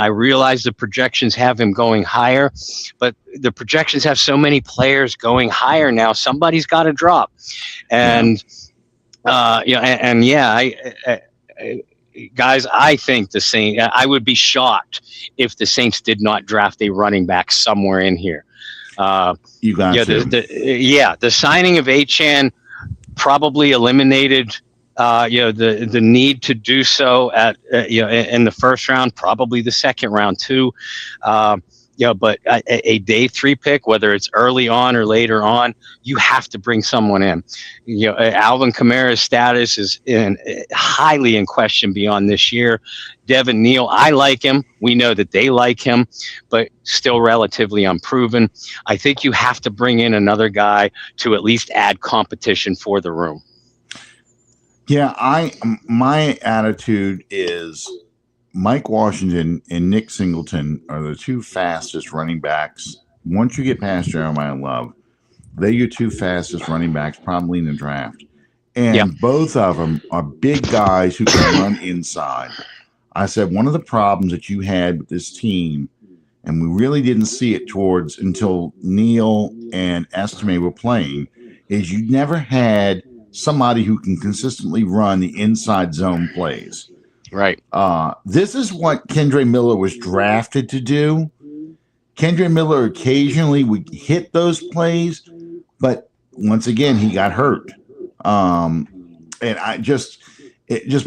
realize the projections have him going higher, but the projections have so many players going higher now. Somebody's got to drop, guys, I think the Saints. I would be shocked if the Saints did not draft a running back somewhere in here. You got the signing of Achane probably eliminated the need to do so at in the 1st round, probably the 2nd round too. but a day 3 pick, whether it's early on or later on, you have to bring someone in. Alvin Kamara's status is highly in question beyond this year. Devin Neal, I like him. We know that they like him, but still relatively unproven. I think you have to bring in another guy to at least add competition for the room. Yeah, my attitude is Mike Washington and Nick Singleton are the two fastest running backs. Once you get past Jeremiah Love, they're your two fastest running backs probably in the draft. And both of them are big guys who can run inside. I said one of the problems that you had with this team, and we really didn't see it until Neal and Estime were playing, is you never had somebody who can consistently run the inside zone plays. Right. This is what Kendre Miller was drafted to do. Kendre Miller occasionally would hit those plays, but once again, he got hurt. And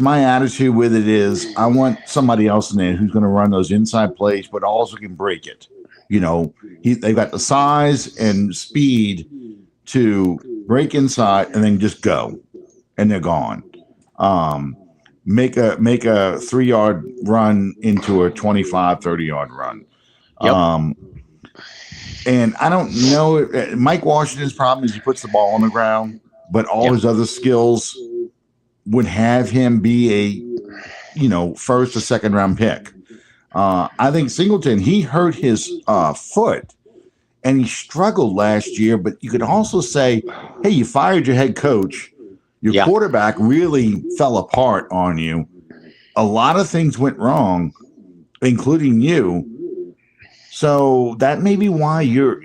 my attitude with it is I want somebody else in there who's going to run those inside plays, but also can break it. They've got the size and speed to break inside and then just go, and they're gone. Make a 3-yard run into a 25, 30-yard run. Yep. And I don't know, Mike Washington's problem is he puts the ball on the ground, but all his other skills would have him be a, first or second round pick. I think Singleton, he hurt his foot and he struggled last year, but you could also say, hey, you fired your head coach. Your quarterback really fell apart on you. A lot of things went wrong, including you. So that may be why you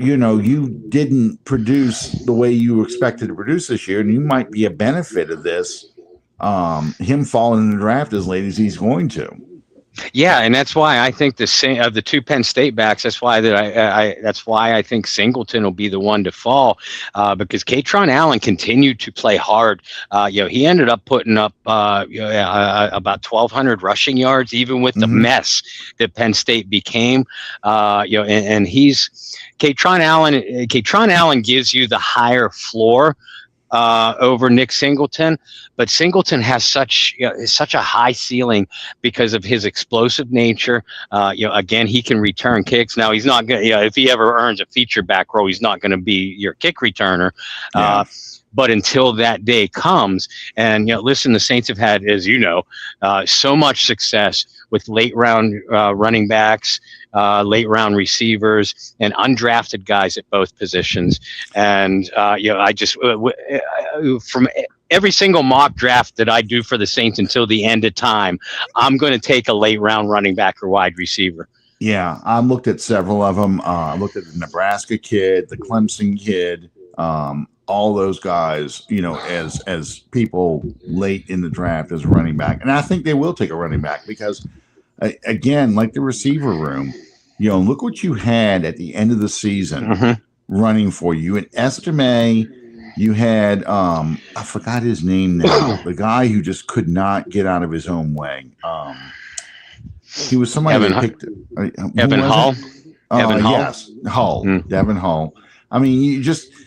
didn't produce the way you were expected to produce this year, and you might be a benefit of this, him falling in the draft as late as he's going to. Yeah, and that's why I think of the two Penn State backs. That's why I think Singleton will be the one to fall, because Katron Allen continued to play hard. He ended up putting up about 1,200 rushing yards, even with the mess that Penn State became. And he's Katron Allen. Katron Allen gives you the higher floor over Nick Singleton, but Singleton has such a high ceiling because of his explosive nature. Again, he can return kicks. Now he's not going. If he ever earns a feature back row, he's not going to be your kick returner. But until that day comes, and listen, the Saints have had, as so much success with late round running backs, late round receivers, and undrafted guys at both positions. And I just from every single mock draft that I do for the Saints until the end of time, I'm going to take a late round running back or wide receiver. Yeah, I looked at several of them. I looked at the Nebraska kid, the Clemson kid. All those guys, as people late in the draft as a running back. And I think they will take a running back because, again, like the receiver room, look what you had at the end of the season running for you. In Estime, you had, I forgot his name now, the guy who just could not get out of his own way. He was somebody that picked Evan Hull. Evan Hull? Yes, Hull. Devin Hull. I mean, you just –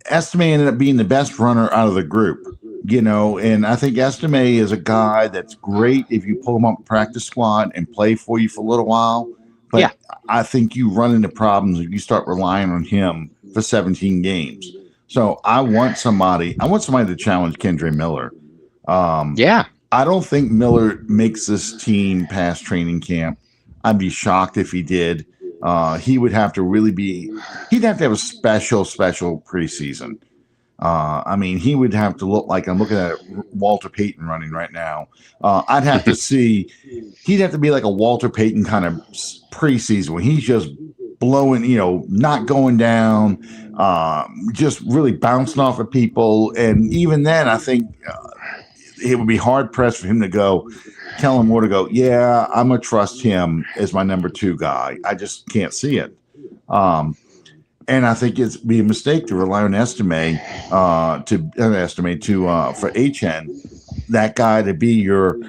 Estime ended up being the best runner out of the group, and I think Estime is a guy that's great if you pull him up practice squad and play for you for a little while. But I think you run into problems if you start relying on him for 17 games. So I want somebody to challenge Kendre Miller. I don't think Miller makes this team past training camp. I'd be shocked if he did. He would have to he'd have to have a special preseason. He would have to look like, I'm looking at Walter Payton running right now. I'd have to see, he'd have to be like a Walter Payton kind of preseason when he's just blowing, not going down, just really bouncing off of people. And even then, I think it would be hard pressed for him to tell him where to go. Yeah, I'm going to trust him as my number 2 guy. I just can't see it. And I think it'd be a mistake to rely on Estime for HN, that guy to be your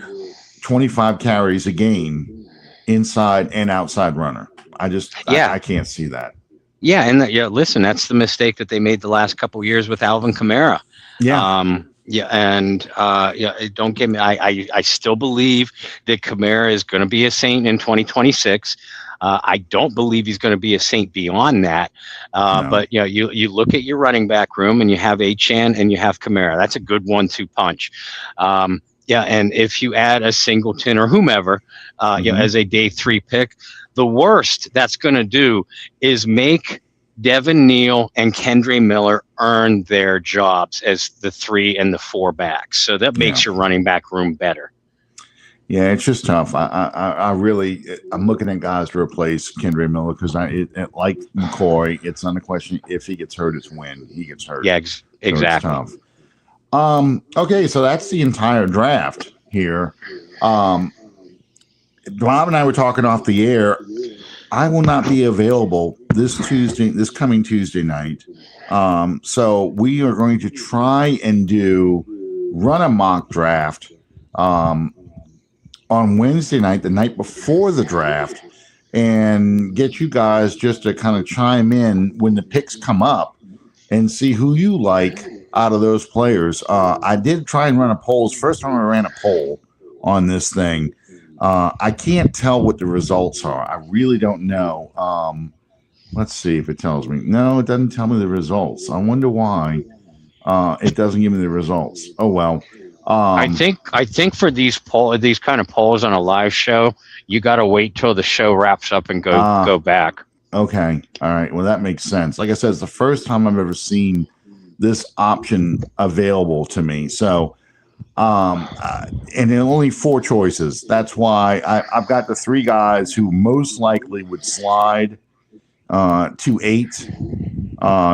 25 carries a game inside and outside runner. Yeah. I can't see that. Yeah, and listen, that's the mistake that they made the last couple of years with Alvin Kamara. Yeah. Yeah, and don't get me. I still believe that Kamara is going to be a Saint in 2026. I don't believe he's going to be a Saint beyond that. No. But you look at your running back room, and you have Achane and you have Kamara. That's a good 1-2 punch. Yeah, and if you add a Singleton or whomever, as a day 3 pick, the worst that's going to do is make Devin Neal and Kendre Miller earn their jobs as the 3 and the 4 backs. So that makes your running back room better. Yeah, it's just tough. I'm looking at guys to replace Kendre Miller because like McCoy, it's not a question if he gets hurt, it's when he gets hurt. Yeah, exactly. So it's tough. Okay, so that's the entire draft here. Bob and I were talking off the air. I will not be available this coming Tuesday night. So we are going to try and run a mock draft on Wednesday night, the night before the draft, and get you guys just to kind of chime in when the picks come up and see who you like out of those players. I did try and run a poll. First time I ran a poll on this thing. I can't tell what the results are. I really don't know. Let's see if it tells me. No, it doesn't tell me the results. I wonder why it doesn't give me the results. Oh well. I think for these kind of polls on a live show, you got to wait till the show wraps up and go back. Okay. All right. Well, that makes sense. Like I said, it's the first time I've ever seen this option available to me. So. And there are only 4 choices. That's why I've got the 3 guys who most likely would slide to 8.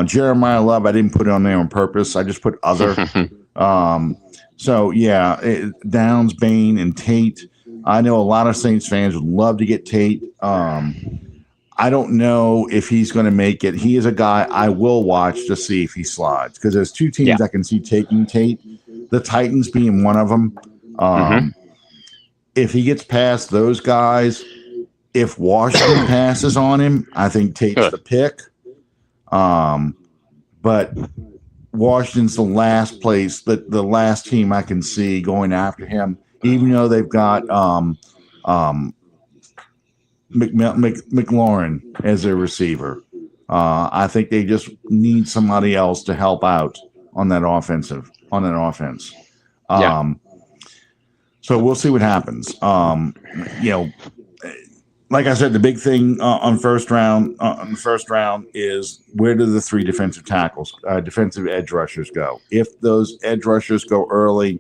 Jeremiah Love, I didn't put it on there on purpose. I just put other. So yeah, Downs, Bain, and Tate. I know a lot of Saints fans would love to get Tate. I don't know if he's going to make it. He is a guy I will watch to see if he slides because there's 2 teams I can see taking Tate. The Titans being one of them. If he gets past those guys, if Washington passes on him, I think Tate's the pick. But Washington's the last place, the last team I can see going after him, even though they've got McLaurin as their receiver. I think they just need somebody else to help out on that offense. So we'll see what happens. Like I said, the big thing on the first round is where do the 3 defensive edge rushers go? If those edge rushers go early,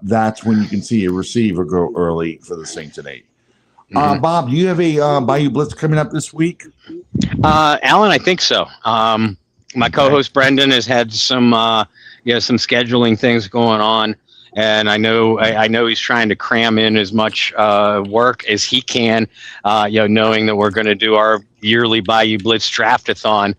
that's when you can see a receiver go early for the Saints at 8. Bob, do you have a Bayou Blitz coming up this week? Alan, I think so. My co-host Brendan has had some scheduling things going on, and I know he's trying to cram in as much work as he can. Knowing that we're going to do our yearly Bayou Blitz draftathon,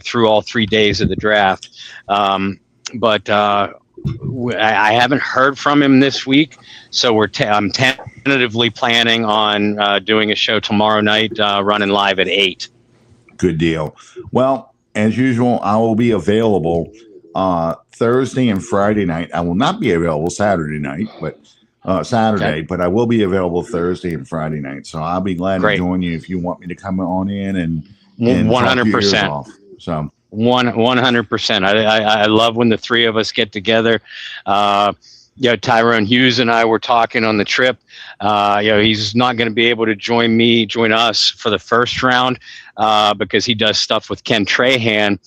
through all 3 days of the draft. But I haven't heard from him this week, so I'm tentatively planning on doing a show tomorrow night, running live at 8. Good deal. Well, as usual, I will be available Thursday and Friday night. I will not be available Saturday night, but but I will be available Thursday and Friday night. So I'll be glad to join you if you want me to come on in and 100%. So 100%. I love when the 3 of us get together. Tyrone Hughes and I were talking on the trip. He's not going to be able to join us for the first round because he does stuff with Ken Trahan.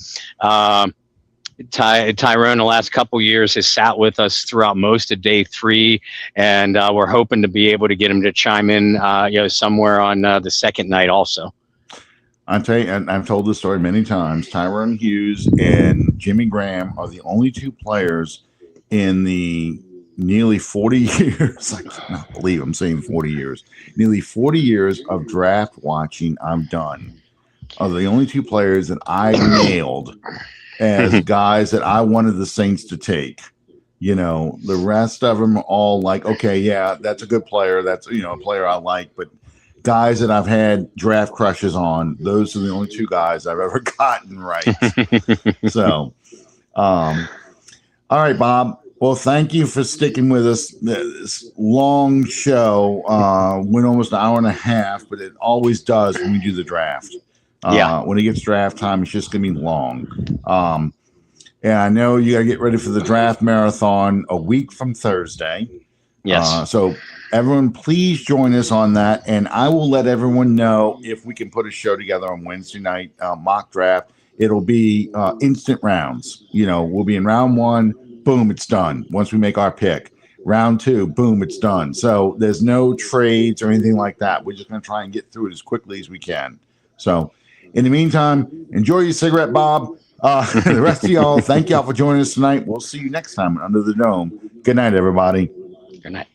Tyrone, the last couple years, has sat with us throughout most of day 3, and we're hoping to be able to get him to chime in, somewhere on the second night also. I'll tell you, and I've told this story many times. Tyrone Hughes and Jimmy Graham are the only 2 players in the nearly 40 years. I cannot believe I'm saying 40 years. Nearly 40 years of draft watching I've done are the only 2 players that I nailed as guys that I wanted the Saints to take. The rest of them are all like, okay, yeah, that's a good player. That's, a player I like. But guys that I've had draft crushes on. Those are the only two guys I've ever gotten right. So, all right, Bob. Well, thank you for sticking with us. This long show went almost an hour and a half, but it always does when we do the draft. When it gets draft time, it's just going to be long. And I know you got to get ready for the draft marathon a week from Thursday. Yes. So everyone, please join us on that. And I will let everyone know if we can put a show together on Wednesday night, mock draft. It'll be instant rounds. We'll be in round 1. Boom, it's done. Once we make our pick. Round 2, boom, it's done. So there's no trades or anything like that. We're just going to try and get through it as quickly as we can. So in the meantime, enjoy your cigarette, Bob. The rest of y'all, thank y'all for joining us tonight. We'll see you next time Under the Dome. Good night, everybody. Good night.